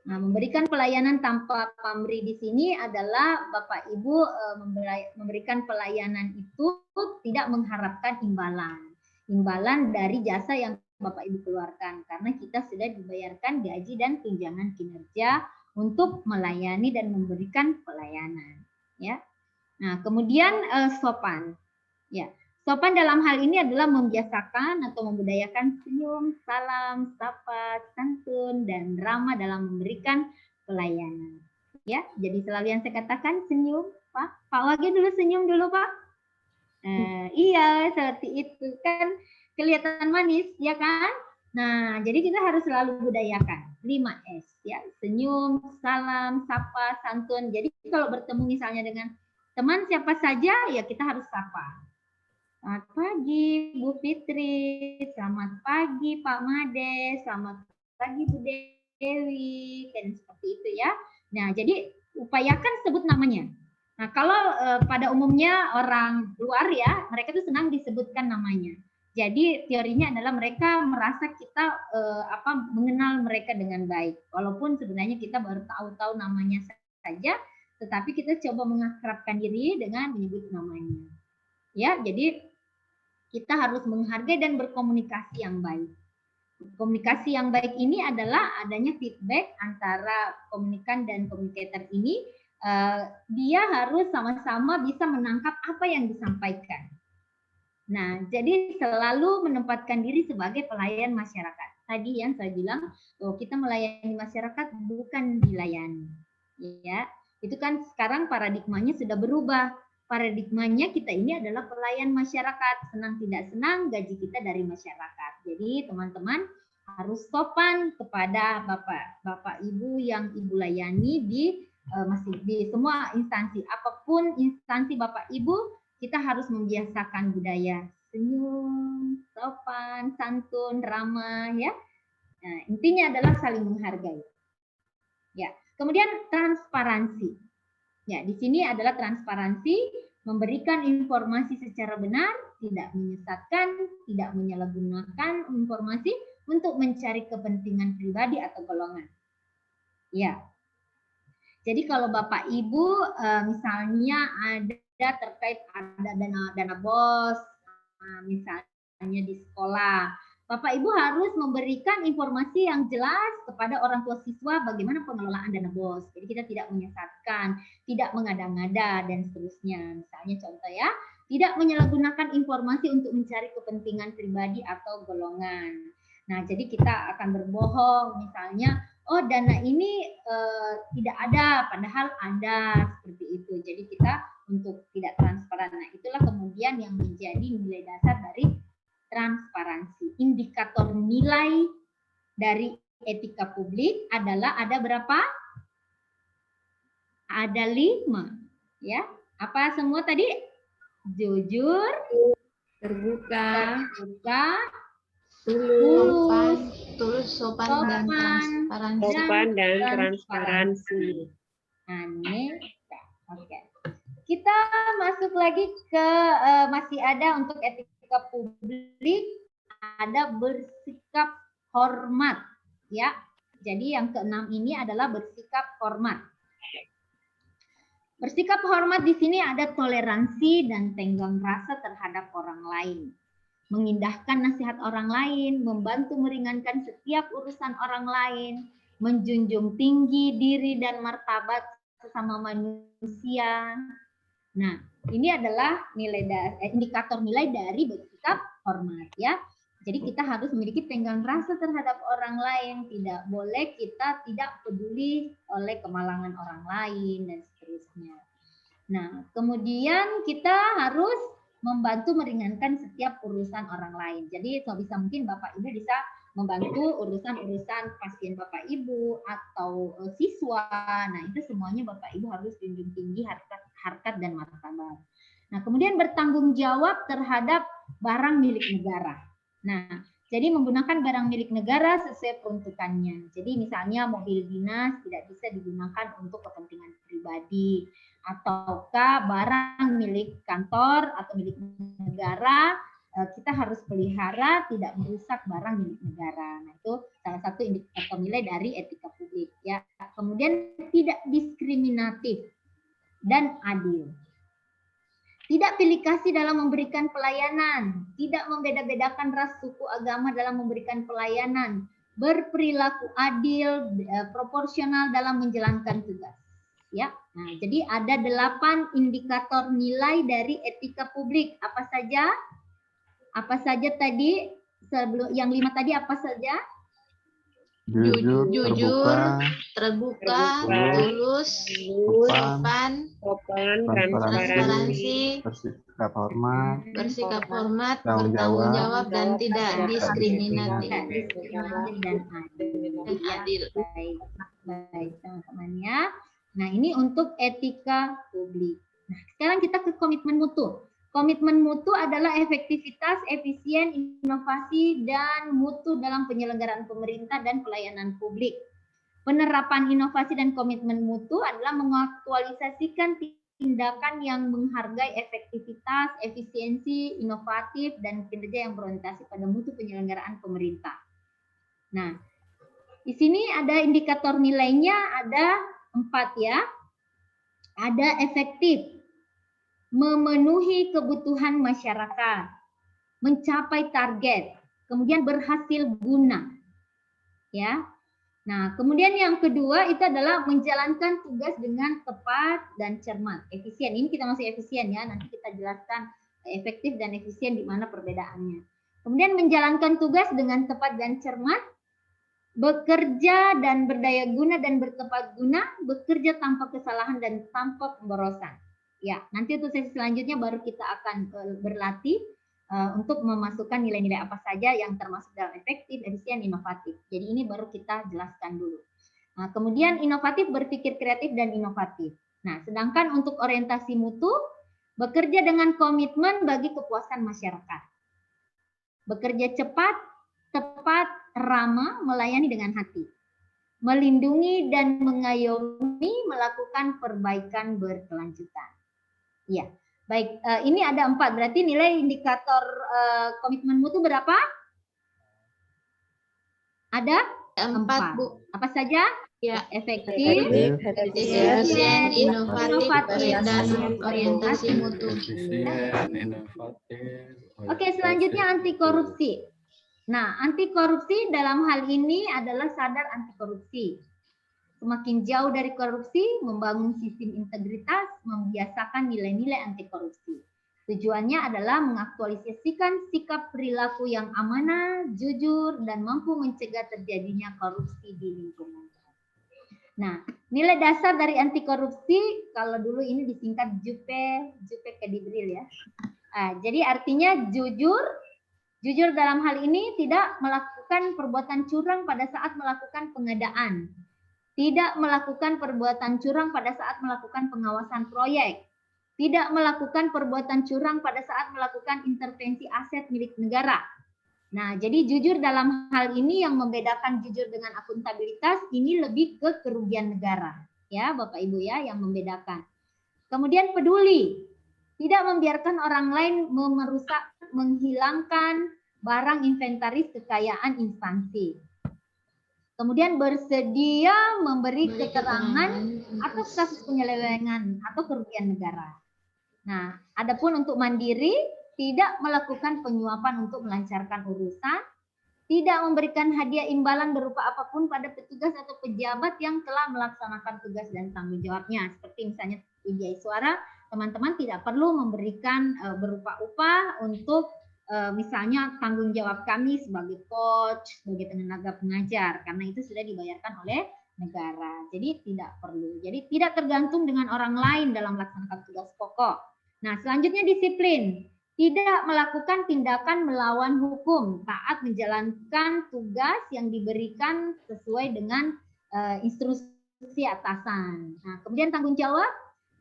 Nah, memberikan pelayanan tanpa pamrih di sini adalah Bapak Ibu memberikan pelayanan itu tidak mengharapkan imbalan dari jasa yang Bapak Ibu keluarkan, karena kita sudah dibayarkan gaji dan tunjangan kinerja untuk melayani dan memberikan pelayanan. Ya. Nah, kemudian sopan. Ya. Sopan dalam hal ini adalah membiasakan atau membudayakan senyum, salam, sapa, santun, dan ramah dalam memberikan pelayanan. Ya, jadi selalu yang saya katakan senyum, Pak. Pak Wage dulu senyum dulu, Pak. Iya, seperti itu kan kelihatan manis, ya kan? Nah, jadi kita harus selalu budayakan 5S, ya, senyum, salam, sapa, santun. Jadi kalau bertemu misalnya dengan teman siapa saja, ya kita harus sapa. Selamat pagi Bu Fitri, selamat pagi Pak Made, selamat pagi Bu Dewi, kan seperti itu ya. Nah, jadi upayakan sebut namanya. Nah, kalau pada umumnya orang luar ya, mereka tuh senang disebutkan namanya. Jadi teorinya adalah mereka merasa kita mengenal mereka dengan baik. Walaupun sebenarnya kita baru tahu namanya saja, tetapi kita coba mengakrabkan diri dengan menyebut namanya. Ya, jadi kita harus menghargai dan berkomunikasi yang baik. Komunikasi yang baik ini adalah adanya feedback antara komunikan dan komunikator ini. Dia harus sama-sama bisa menangkap apa yang disampaikan. Nah, jadi selalu menempatkan diri sebagai pelayan masyarakat. Tadi yang saya bilang, kita melayani masyarakat bukan dilayani. Ya, itu kan sekarang paradigmanya sudah berubah. Paradigmanya kita ini adalah pelayan masyarakat, senang tidak senang gaji kita dari masyarakat. Jadi teman-teman harus sopan kepada bapak ibu yang ibu layani di semua instansi, apapun instansi bapak ibu, kita harus membiasakan budaya senyum, sopan, santun, ramah ya. Nah, intinya adalah saling menghargai. Ya, kemudian transparansi. Ya, di sini adalah transparansi, memberikan informasi secara benar, tidak menyesatkan, tidak menyalahgunakan informasi untuk mencari kepentingan pribadi atau golongan. Ya. Jadi kalau Bapak Ibu misalnya ada terkait ada dana BOS, misalnya di sekolah, Bapak Ibu harus memberikan informasi yang jelas kepada orang tua siswa bagaimana pengelolaan dana BOS. Jadi kita tidak menyesatkan, tidak mengada-ngada dan seterusnya. Misalnya contoh ya, tidak menyalahgunakan informasi untuk mencari kepentingan pribadi atau golongan. Nah, jadi kita akan berbohong misalnya, oh dana ini tidak ada, padahal ada, seperti itu. Jadi kita untuk tidak transparan. Nah, itulah kemudian yang menjadi nilai dasar dari transparansi. Indikator nilai dari etika publik adalah ada berapa? Ada 5. Ya. Apa semua tadi? Jujur, terbuka, tulus, sopan, dan transparansi. Sopan dan transparansi. Oke. Kita masuk lagi ke masih ada untuk etika publik, ada bersikap hormat, ya. Jadi yang keenam ini adalah bersikap hormat. Bersikap hormat di sini ada toleransi dan tenggang rasa terhadap orang lain, mengindahkan nasihat orang lain, membantu meringankan setiap urusan orang lain, menjunjung tinggi diri dan martabat sesama manusia. Nah, ini adalah indikator nilai dari bersikap hormat ya. Jadi kita harus memiliki tenggang rasa terhadap orang lain, tidak boleh kita tidak peduli oleh kemalangan orang lain dan seterusnya. Nah, kemudian kita harus membantu meringankan setiap urusan orang lain. Jadi sebisa mungkin Bapak Ibu bisa membantu urusan-urusan pasien Bapak Ibu atau siswa. Nah, itu semuanya Bapak Ibu harus junjung tinggi harkat dan martabat. Nah, kemudian bertanggung jawab terhadap barang milik negara. Nah, jadi menggunakan barang milik negara sesuai peruntukannya. Jadi misalnya mobil dinas tidak bisa digunakan untuk kepentingan pribadi, ataukah barang milik kantor atau milik negara kita harus pelihara tidak merusak barang milik negara. Nah, itu salah satu indikator nilai dari etika publik ya. Kemudian tidak diskriminatif dan adil. Tidak pilih kasih dalam memberikan pelayanan, tidak membeda-bedakan ras, suku, agama dalam memberikan pelayanan, berperilaku adil, proporsional dalam menjalankan tugas. Ya, nah jadi ada 8 indikator nilai dari etika publik. Apa saja? Apa saja tadi? Sebelum yang 5 tadi apa saja? Jujur, terbuka, tulus, sopan, transparansi, bersikap hormat, bertanggung jawab dan tidak diskriminatif dan adil. Baik teman-teman ya. Nah, ini untuk etika publik. Nah, sekarang kita ke komitmen mutu. Komitmen mutu adalah efektivitas, efisien, inovasi, dan mutu dalam penyelenggaraan pemerintah dan pelayanan publik. Penerapan inovasi dan komitmen mutu adalah mengaktualisasikan tindakan yang menghargai efektivitas, efisiensi, inovatif, dan kinerja yang berorientasi pada mutu penyelenggaraan pemerintah. Nah, di sini ada indikator nilainya, ada 4 ya. Ada efektif, memenuhi kebutuhan masyarakat, mencapai target, kemudian berhasil guna. Ya. Nah, kemudian yang kedua itu adalah menjalankan tugas dengan tepat dan cermat. Efisien, ini kita masih efisien ya, nanti kita jelaskan efektif dan efisien di mana perbedaannya. Kemudian menjalankan tugas dengan tepat dan cermat, bekerja dan berdaya guna dan bertepat guna, bekerja tanpa kesalahan dan tanpa pemborosan. Ya, nanti untuk sesi selanjutnya baru kita akan berlatih untuk memasukkan nilai-nilai apa saja yang termasuk dalam efektif, efisien, inovatif. Jadi ini baru kita jelaskan dulu. Nah, kemudian inovatif, berpikir kreatif dan inovatif. Nah, sedangkan untuk orientasi mutu, bekerja dengan komitmen bagi kepuasan masyarakat. Bekerja cepat, tepat, ramah, melayani dengan hati. Melindungi dan mengayomi, melakukan perbaikan berkelanjutan. Ya, baik. Ini ada 4. Berarti nilai indikator komitmen mutu berapa? Ada 4, Bu. Apa saja? Ya, efektif, efisien, inovatif, dan orientasi mutu. Oke, selanjutnya anti korupsi. Nah, anti korupsi dalam hal ini adalah sadar anti korupsi. Semakin jauh dari korupsi, membangun sistem integritas, membiasakan nilai-nilai anti korupsi. Tujuannya adalah mengaktualisasikan sikap perilaku yang amanah, jujur, dan mampu mencegah terjadinya korupsi di lingkungan. Nah, nilai dasar dari anti korupsi, kalau dulu ini disingkat JUPE Kedibril ya. Jadi artinya jujur dalam hal ini tidak melakukan perbuatan curang pada saat melakukan pengadaan. Tidak melakukan perbuatan curang pada saat melakukan pengawasan proyek. Tidak melakukan perbuatan curang pada saat melakukan intervensi aset milik negara. Nah, jadi jujur dalam hal ini yang membedakan jujur dengan akuntabilitas ini lebih ke kerugian negara. Ya, Bapak Ibu ya, yang membedakan. Kemudian peduli. Tidak membiarkan orang lain merusak, menghilangkan barang inventaris kekayaan instansi. Kemudian bersedia memberi keterangan atas kasus penyelewengan atau kerugian negara. Nah, adapun untuk mandiri, tidak melakukan penyuapan untuk melancarkan urusan, tidak memberikan hadiah imbalan berupa apapun pada petugas atau pejabat yang telah melaksanakan tugas dan tanggung jawabnya. Seperti misalnya Wijaya Suara, teman-teman tidak perlu memberikan berupa upah untuk misalnya tanggung jawab kami sebagai coach, sebagai tenaga pengajar, karena itu sudah dibayarkan oleh negara. Jadi tidak perlu. Jadi tidak tergantung dengan orang lain dalam melaksanakan tugas pokok. Nah, selanjutnya disiplin. Tidak melakukan tindakan melawan hukum, taat menjalankan tugas yang diberikan sesuai dengan instruksi atasan. Nah, kemudian tanggung jawab,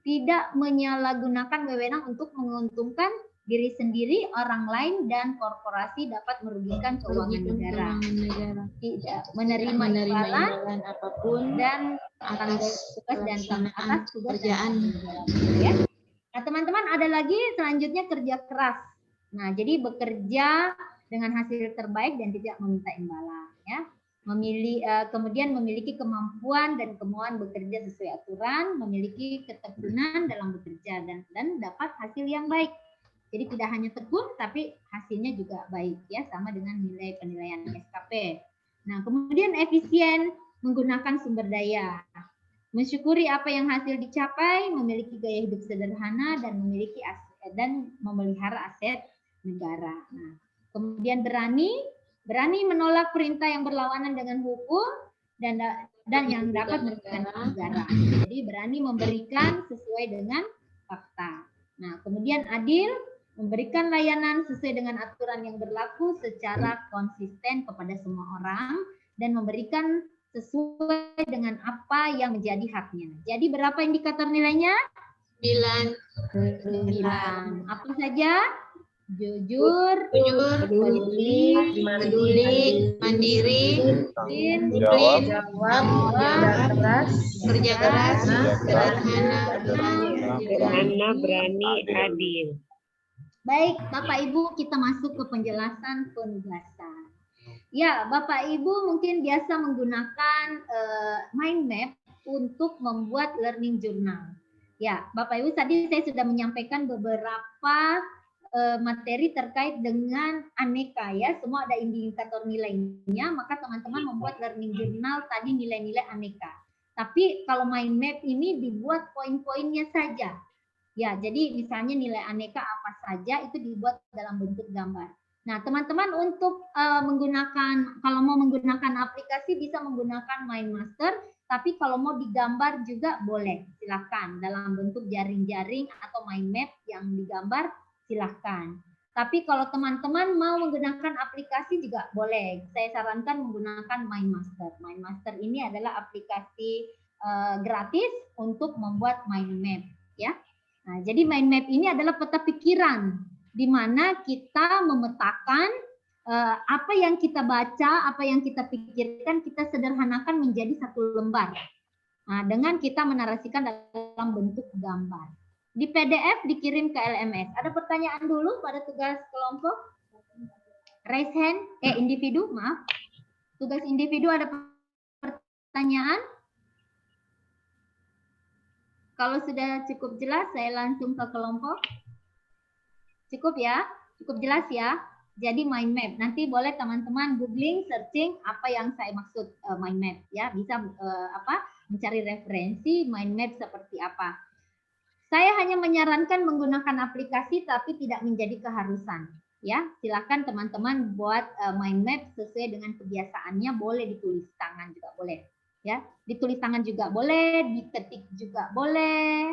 tidak menyalahgunakan wewenang untuk menguntungkan diri sendiri, orang lain, dan korporasi dapat merugikan keuangan negara. Tidak menerima imbalan apapun dan atas tugas dan atas tugas kerjaan. Ya. Nah, teman-teman, ada lagi selanjutnya kerja keras. Nah, jadi bekerja dengan hasil terbaik dan tidak meminta imbalan. Ya. Kemudian memiliki kemampuan dan kemauan bekerja sesuai aturan, memiliki ketekunan dalam bekerja dan dapat hasil yang baik. Jadi tidak hanya tekun, tapi hasilnya juga baik, ya, sama dengan nilai penilaian SKP. Nah, kemudian efisien menggunakan sumber daya. Mensyukuri apa yang hasil dicapai, memiliki gaya hidup sederhana, dan memiliki aset dan memelihara aset negara. Nah, kemudian berani menolak perintah yang berlawanan dengan hukum dan yang dapat merugikan negara. Jadi berani memberikan sesuai dengan fakta. Nah, kemudian adil, memberikan layanan sesuai dengan aturan yang berlaku secara konsisten kepada semua orang dan memberikan sesuai dengan apa yang menjadi haknya. Jadi berapa indikator nilainya? 9. Apa saja? Jujur, peduli, mandiri, disiplin, kerja keras, sederhana, berani, adil. Baik, Bapak Ibu, kita masuk ke penjelasan penugasan. Ya, Bapak Ibu mungkin biasa menggunakan mind map untuk membuat learning journal. Ya, Bapak Ibu, tadi saya sudah menyampaikan beberapa materi terkait dengan aneka, ya. Semua ada indikator nilainya, maka teman-teman membuat learning journal tadi nilai-nilai aneka. Tapi kalau mind map ini dibuat poin-poinnya saja. Ya, jadi misalnya nilai aneka apa saja itu dibuat dalam bentuk gambar. Nah, teman-teman untuk kalau mau menggunakan aplikasi bisa menggunakan MindMaster, tapi kalau mau digambar juga boleh, silakan dalam bentuk jaring-jaring atau mind map yang digambar silakan. Tapi kalau teman-teman mau menggunakan aplikasi juga boleh. Saya sarankan menggunakan MindMaster. MindMaster ini adalah aplikasi gratis untuk membuat mind map, ya. Nah, jadi mind map ini adalah peta pikiran di mana kita memetakan apa yang kita baca, apa yang kita pikirkan, kita sederhanakan menjadi satu lembar. Nah, dengan kita menarasikan dalam bentuk gambar. Di PDF dikirim ke LMS. Ada pertanyaan dulu pada tugas kelompok? Raise hand, individu, maaf. Tugas individu ada pertanyaan? Kalau sudah cukup jelas, saya langsung ke kelompok. Cukup ya? Cukup jelas ya? Jadi mind map. Nanti boleh teman-teman googling, searching apa yang saya maksud mind map, ya. Bisa mencari referensi mind map seperti apa. Saya hanya menyarankan menggunakan aplikasi tapi tidak menjadi keharusan, ya. Silakan teman-teman buat mind map sesuai dengan kebiasaannya, boleh ditulis tangan juga boleh, ya. Ditulis tangan juga boleh, diketik juga boleh.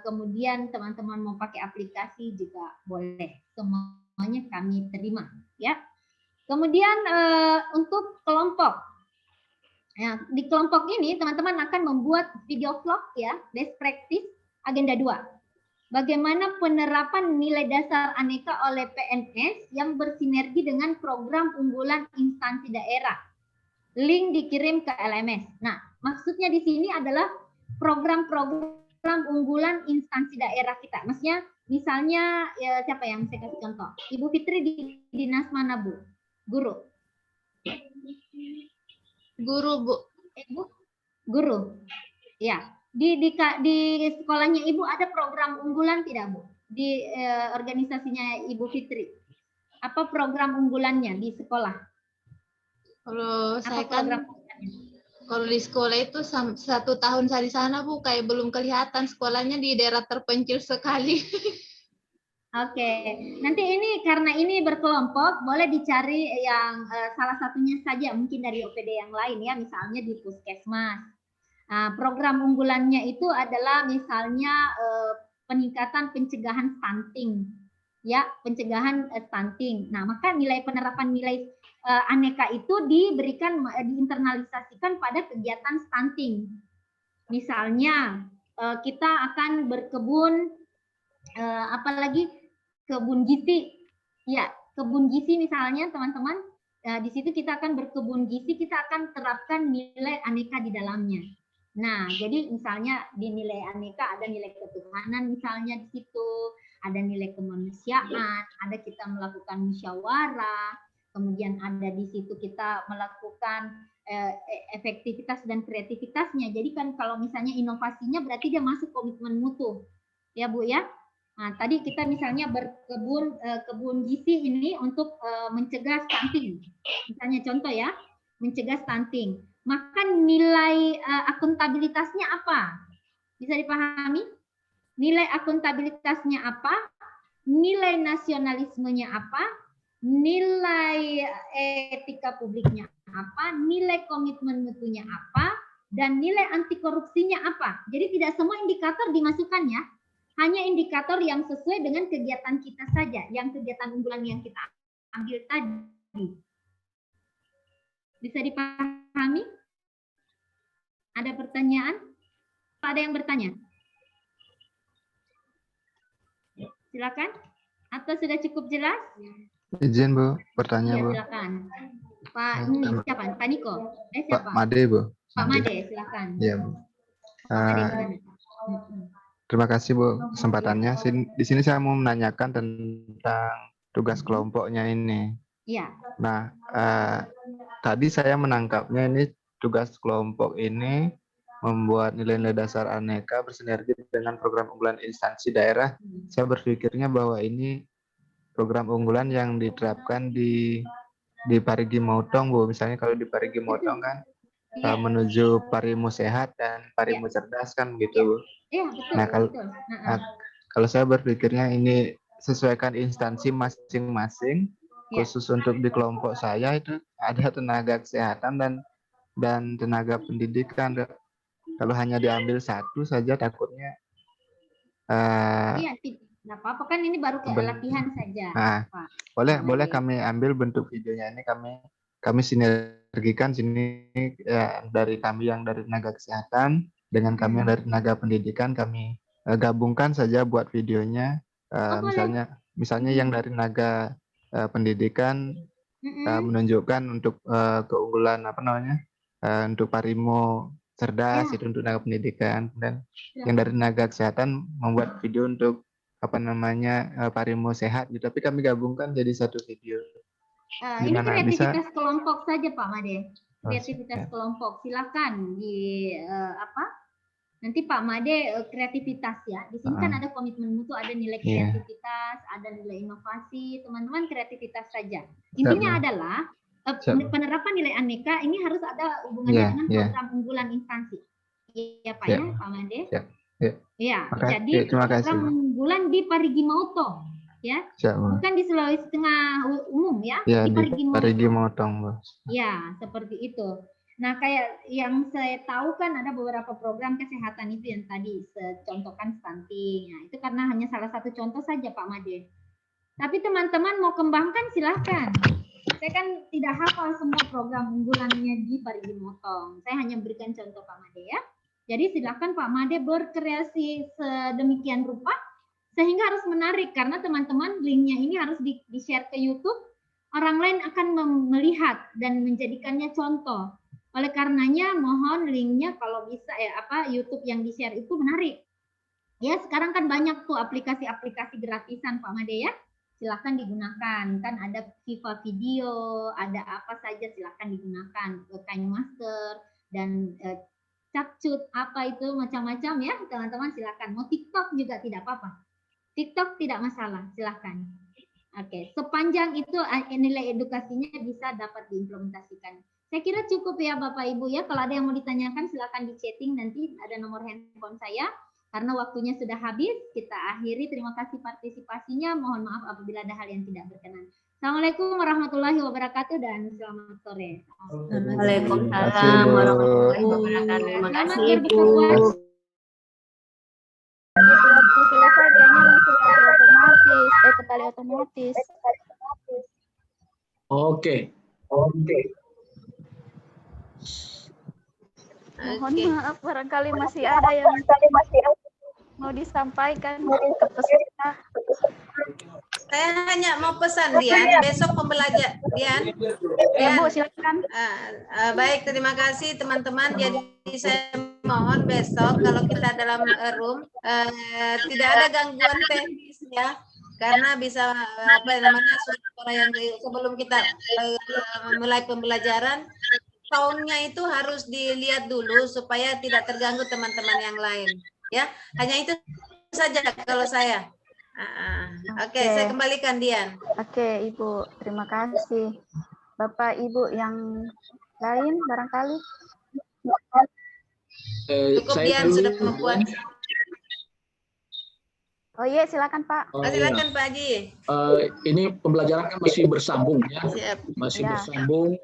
Kemudian teman-teman mau pakai aplikasi juga boleh. Semuanya kami terima, ya. Kemudian untuk kelompok, ya, di kelompok ini teman-teman akan membuat video vlog, ya, best practice agenda 2. Bagaimana penerapan nilai dasar aneka oleh PNS yang bersinergi dengan program unggulan instansi daerah. Link dikirim ke LMS. Nah, maksudnya di sini adalah program-program unggulan instansi daerah kita. Maksudnya misalnya ya, siapa yang saya kasih contoh? Ibu Fitri di dinas mana, Bu? Guru. Guru, Bu. Bu? Guru. Ya. Di sekolahnya Ibu ada program unggulan tidak, Bu? Di organisasinya Ibu Fitri. Apa program unggulannya di sekolah? Kalau saya kan, kalau di sekolah itu 1 tahun saya di sana, Bu, kayak belum kelihatan sekolahnya di daerah terpencil sekali. Oke, nanti ini karena ini berkelompok, boleh dicari yang salah satunya saja, mungkin dari OPD yang lain ya, misalnya di Puskesmas. Nah, program unggulannya itu adalah misalnya peningkatan pencegahan stunting, ya, pencegahan stunting. Nah, maka nilai penerapan nilai aneka itu diberikan, diinternalisasikan pada kegiatan stunting. Misalnya kita akan berkebun, apalagi kebun gizi, ya, kebun gizi misalnya teman-teman, di situ kita akan berkebun gizi, kita akan terapkan nilai aneka di dalamnya. Nah, jadi misalnya di nilai aneka ada nilai ketuhanan misalnya di situ, ada nilai kemanusiaan, ada kita melakukan musyawarah, kemudian ada di situ kita melakukan efektivitas dan kreativitasnya. Jadi kan kalau misalnya inovasinya berarti dia masuk komitmen mutu, ya Bu ya. Nah, tadi kita misalnya berkebun kebun gizi ini untuk mencegah stunting. Misalnya contoh ya, mencegah stunting. Maka nilai akuntabilitasnya apa? Bisa dipahami? Nilai akuntabilitasnya apa? Nilai nasionalismenya apa? Nilai etika publiknya apa? Nilai komitmen mutunya apa? Dan nilai anti korupsinya apa? Jadi tidak semua indikator dimasukkan ya. Hanya indikator yang sesuai dengan kegiatan kita saja, yang kegiatan unggulan yang kita ambil tadi. Bisa dipahami? Ada pertanyaan? Ada yang bertanya? Silakan. Atau sudah cukup jelas? Izin Bu, bertanya Ya, Bu. silakan. Pak siapa? Pak Niko? Pak Siapa? Made Bu. Pak Made, silakan. Iya Bu. Pak Made, Terima kasih Bu kesempatannya. Di sini saya mau menanyakan tentang tugas kelompoknya ini. Iya. Nah, tadi saya menangkapnya ini tugas kelompok ini membuat nilai-nilai dasar aneka bersinergi dengan program unggulan instansi daerah. Saya berpikirnya bahwa ini program unggulan yang diterapkan di Parigi Motong Bu. Misalnya kalau di Parigi Motong kan menuju Parimu sehat dan Parimu cerdas kan gitu Bu. Iya, betul. Nah, betul. kalau saya berpikirnya ini sesuaikan instansi masing-masing, khusus untuk di kelompok saya itu ada tenaga kesehatan dan tenaga pendidikan. Kalau hanya diambil satu saja takutnya. Iya, tidak apa-apa kan ini baru latihan saja. Nah, boleh kami ambil bentuk videonya ini kami sinergikan sini ya, dari kami yang dari tenaga kesehatan dengan kami yang dari tenaga pendidikan, kami gabungkan saja buat videonya. Misalnya yang dari tenaga pendidikan menunjukkan untuk keunggulan untuk Parimo cerdas itu untuk tenaga pendidikan, dan yang dari tenaga kesehatan membuat video untuk Parimo sehat gitu. Tapi kami gabungkan jadi satu video. Ini kreativitas kelompok saja Pak Made. Kreativitas kelompok, silakan di nanti Pak Made kreativitas ya. Di sini kan ada komitmen mutu, ada nilai kreativitas, ada nilai inovasi. Teman-teman kreativitas saja. Intinya adalah penerapan nilai aneka ini harus ada hubungannya dengan program unggulan instansi. Iya Pak ya, Pak Made. Ya, jadi program unggulan di Parigi Motong. Ya, bukan di Sulawesi Tengah umum ya, di Parigi Motong. Ya, seperti itu. Nah, kayak yang saya tahu kan ada beberapa program kesehatan itu yang tadi contohkan stunting. Nah, itu karena hanya salah satu contoh saja Pak Made. Tapi teman-teman mau kembangkan silahkan. Saya kan tidak hafal semua program unggulannya di Parigi Motong. Saya hanya berikan contoh Pak Made ya. Jadi silahkan Pak Made berkreasi sedemikian rupa sehingga harus menarik, karena teman-teman linknya ini harus di-share ke YouTube, orang lain akan melihat dan menjadikannya contoh. Oleh karenanya mohon linknya kalau bisa YouTube yang di-share itu menarik. Ya sekarang kan banyak tuh aplikasi-aplikasi gratisan Pak Made ya, silahkan digunakan. Kan ada Viva Video, ada apa saja silahkan digunakan, Kain Master dan Capcut apa itu macam-macam ya teman-teman, silahkan. Mau TikTok juga tidak apa-apa. TikTok tidak masalah, silahkan. Oke, sepanjang itu nilai edukasinya bisa dapat diimplementasikan. Saya kira cukup ya Bapak Ibu ya. Kalau ada yang mau ditanyakan silahkan di chatting, nanti ada nomor handphone saya. Karena waktunya sudah habis, kita akhiri. Terima kasih partisipasinya. Mohon maaf apabila ada hal yang tidak berkenan. Assalamualaikum warahmatullahi wabarakatuh dan selamat sore. Waalaikumsalam warahmatullahi wabarakatuh. Terima kasih Ibu. Waktu selesai kayaknya langsung otomatis, kembali otomatis. Oke. Mohon maaf, barangkali masih ada yang mau disampaikan ke peserta. Saya hanya mau pesan Dian, besok pembelajar Dian. Ya Bu, silakan. Baik, terima kasih teman-teman. Jadi saya mohon besok kalau kita dalam room tidak ada gangguan teknis ya, karena bisa suara yang sebelum kita mulai pembelajaran, soundnya itu harus dilihat dulu supaya tidak terganggu teman-teman yang lain. Ya, hanya itu saja kalau saya. Oke, saya kembalikan Dian. Oke, Ibu, terima kasih. Bapak Ibu yang lain barangkali. Cukup Dian sudah membuat. Oh iya, silakan Pak. Silakan Pak Haji. Ini pembelajaran kan masih bersambung ya. Siap. Masih bersambung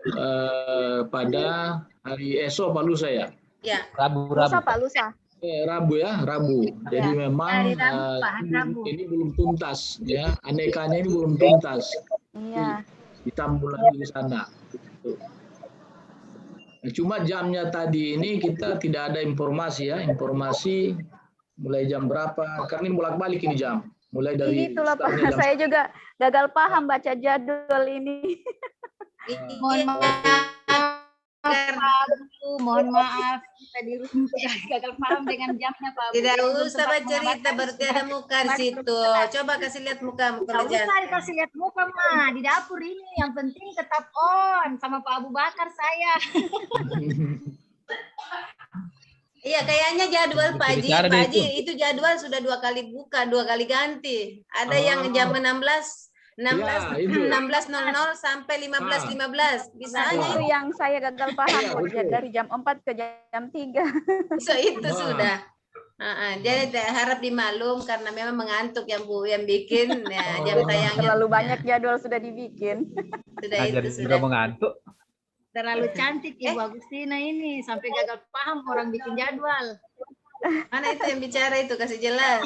pada hari esok Pak Lusa ya. Ya. Lusa Pak Lusa. Rabu ya, Rabu. Jadi memang ini belum tuntas ya, anekanya ini belum tuntas. Iya. Ditambah lagi di sana. Nah, cuma jamnya tadi ini kita tidak ada informasi ya, informasi mulai jam berapa? Karena ini bolak-balik ini jam. Mulai dari. Itulah Pak, saya juga gagal paham baca jadwal ini. Mohon maaf. Mohon maaf tadi gagal paham dengan jamnya Pak. Tidak usah bercerita, berarti ada muka di situ. Coba kasih lihat muka Tidak usah dikasih lihat muka mah di dapur ini. Yang penting tetap on sama Pak Abu Bakar saya. Iya, kayaknya jadwal Pak Haji itu jadwal sudah 2 kali buka, 2 kali ganti. Ada yang jam 16.00 sampai 15.15. Bisa itu yang saya gagal paham dari jam 4 ke jam 3. So itu sudah. Jadi harap dimaklum karena memang mengantuk yang Bu yang bikin ya, jam tayangnya. Terlalu banyak jadwal sudah dibikin. Sudah itu sudah mengantuk. Terlalu cantik Ibu Agustina ini sampai gagal paham orang bikin jadwal. Mana itu yang bicara itu, kasih jelas.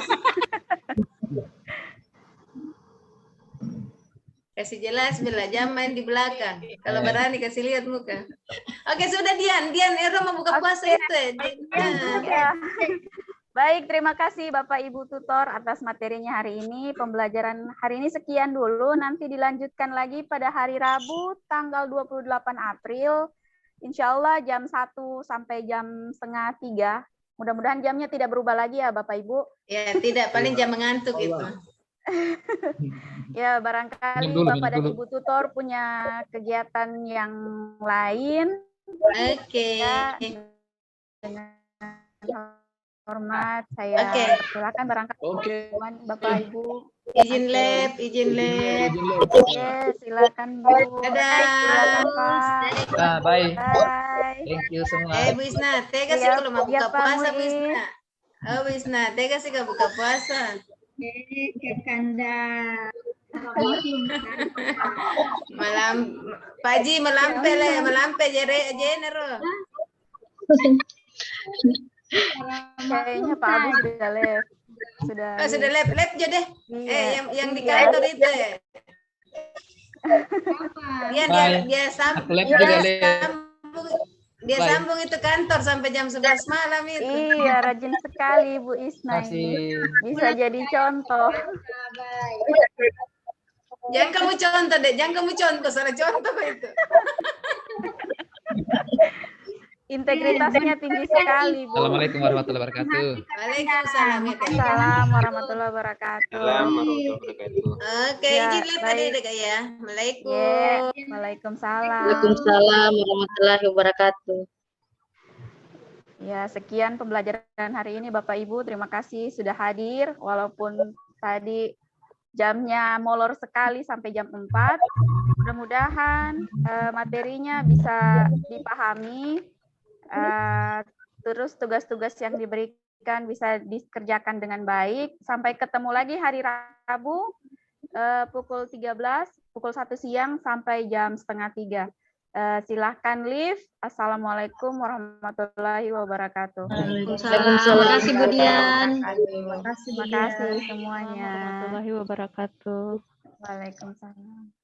Kasih jelas bila jam main di belakang. Kalau berani kasih lihat muka. Oke, sudah Dian mau buka puasa itu ya. Baik, terima kasih Bapak Ibu tutor atas materinya hari ini. Pembelajaran hari ini sekian dulu, nanti dilanjutkan lagi pada hari Rabu tanggal 28 April. Insya Allah jam 1 sampai jam 2:30. Mudah-mudahan jamnya tidak berubah lagi ya Bapak Ibu. Ya, tidak, paling jam mengantuk itu. Ya, barangkali Bapak dan Ibu tutor punya kegiatan yang lain. Oke. Ya, dengan hormat saya persilakan barangkali Bapak Ibu. Izin lab. Oke, silakan Bu. Dadah. Nah, baik. Thank you semua. Bu Isna, tega sih kalau mau buka puasa Bu Isna. Oh Bu Isna, tega sih kalau buka puasa. Kanda malam Pak Haji melampe jenero. Kayaknya Pak Abu sudah live. Sudah live aja deh. Yang di kantor itu ya. Dia sambung itu kantor sampai jam 11 malam itu. Iya, rajin sekali Bu Isna ini. Bisa jadi contoh. Jangan kamu contoh, salah contoh itu. Integritasnya tinggi sekali, Bu. Assalamualaikum warahmatullahi wabarakatuh. Waalaikumsalam. Assalamualaikum warahmatullahi wabarakatuh. Oke, izin lihat tadi deh ya. Waalaikumsalam. Waalaikumsalam warahmatullahi wabarakatuh. Ya, sekian pembelajaran hari ini Bapak Ibu. Terima kasih sudah hadir walaupun tadi jamnya molor sekali sampai jam 4. Mudah-mudahan materinya bisa dipahami. Terus tugas-tugas yang diberikan bisa dikerjakan dengan baik. Sampai ketemu lagi hari Rabu pukul 13, pukul 1 siang sampai jam 2:30. Silahkan live. Assalamualaikum warahmatullahi wabarakatuh. Waalaikumsalam. Terima kasih Bu Dian. Terima kasih semuanya. Warahmatullahi wabarakatuh. Waalaikumsalam.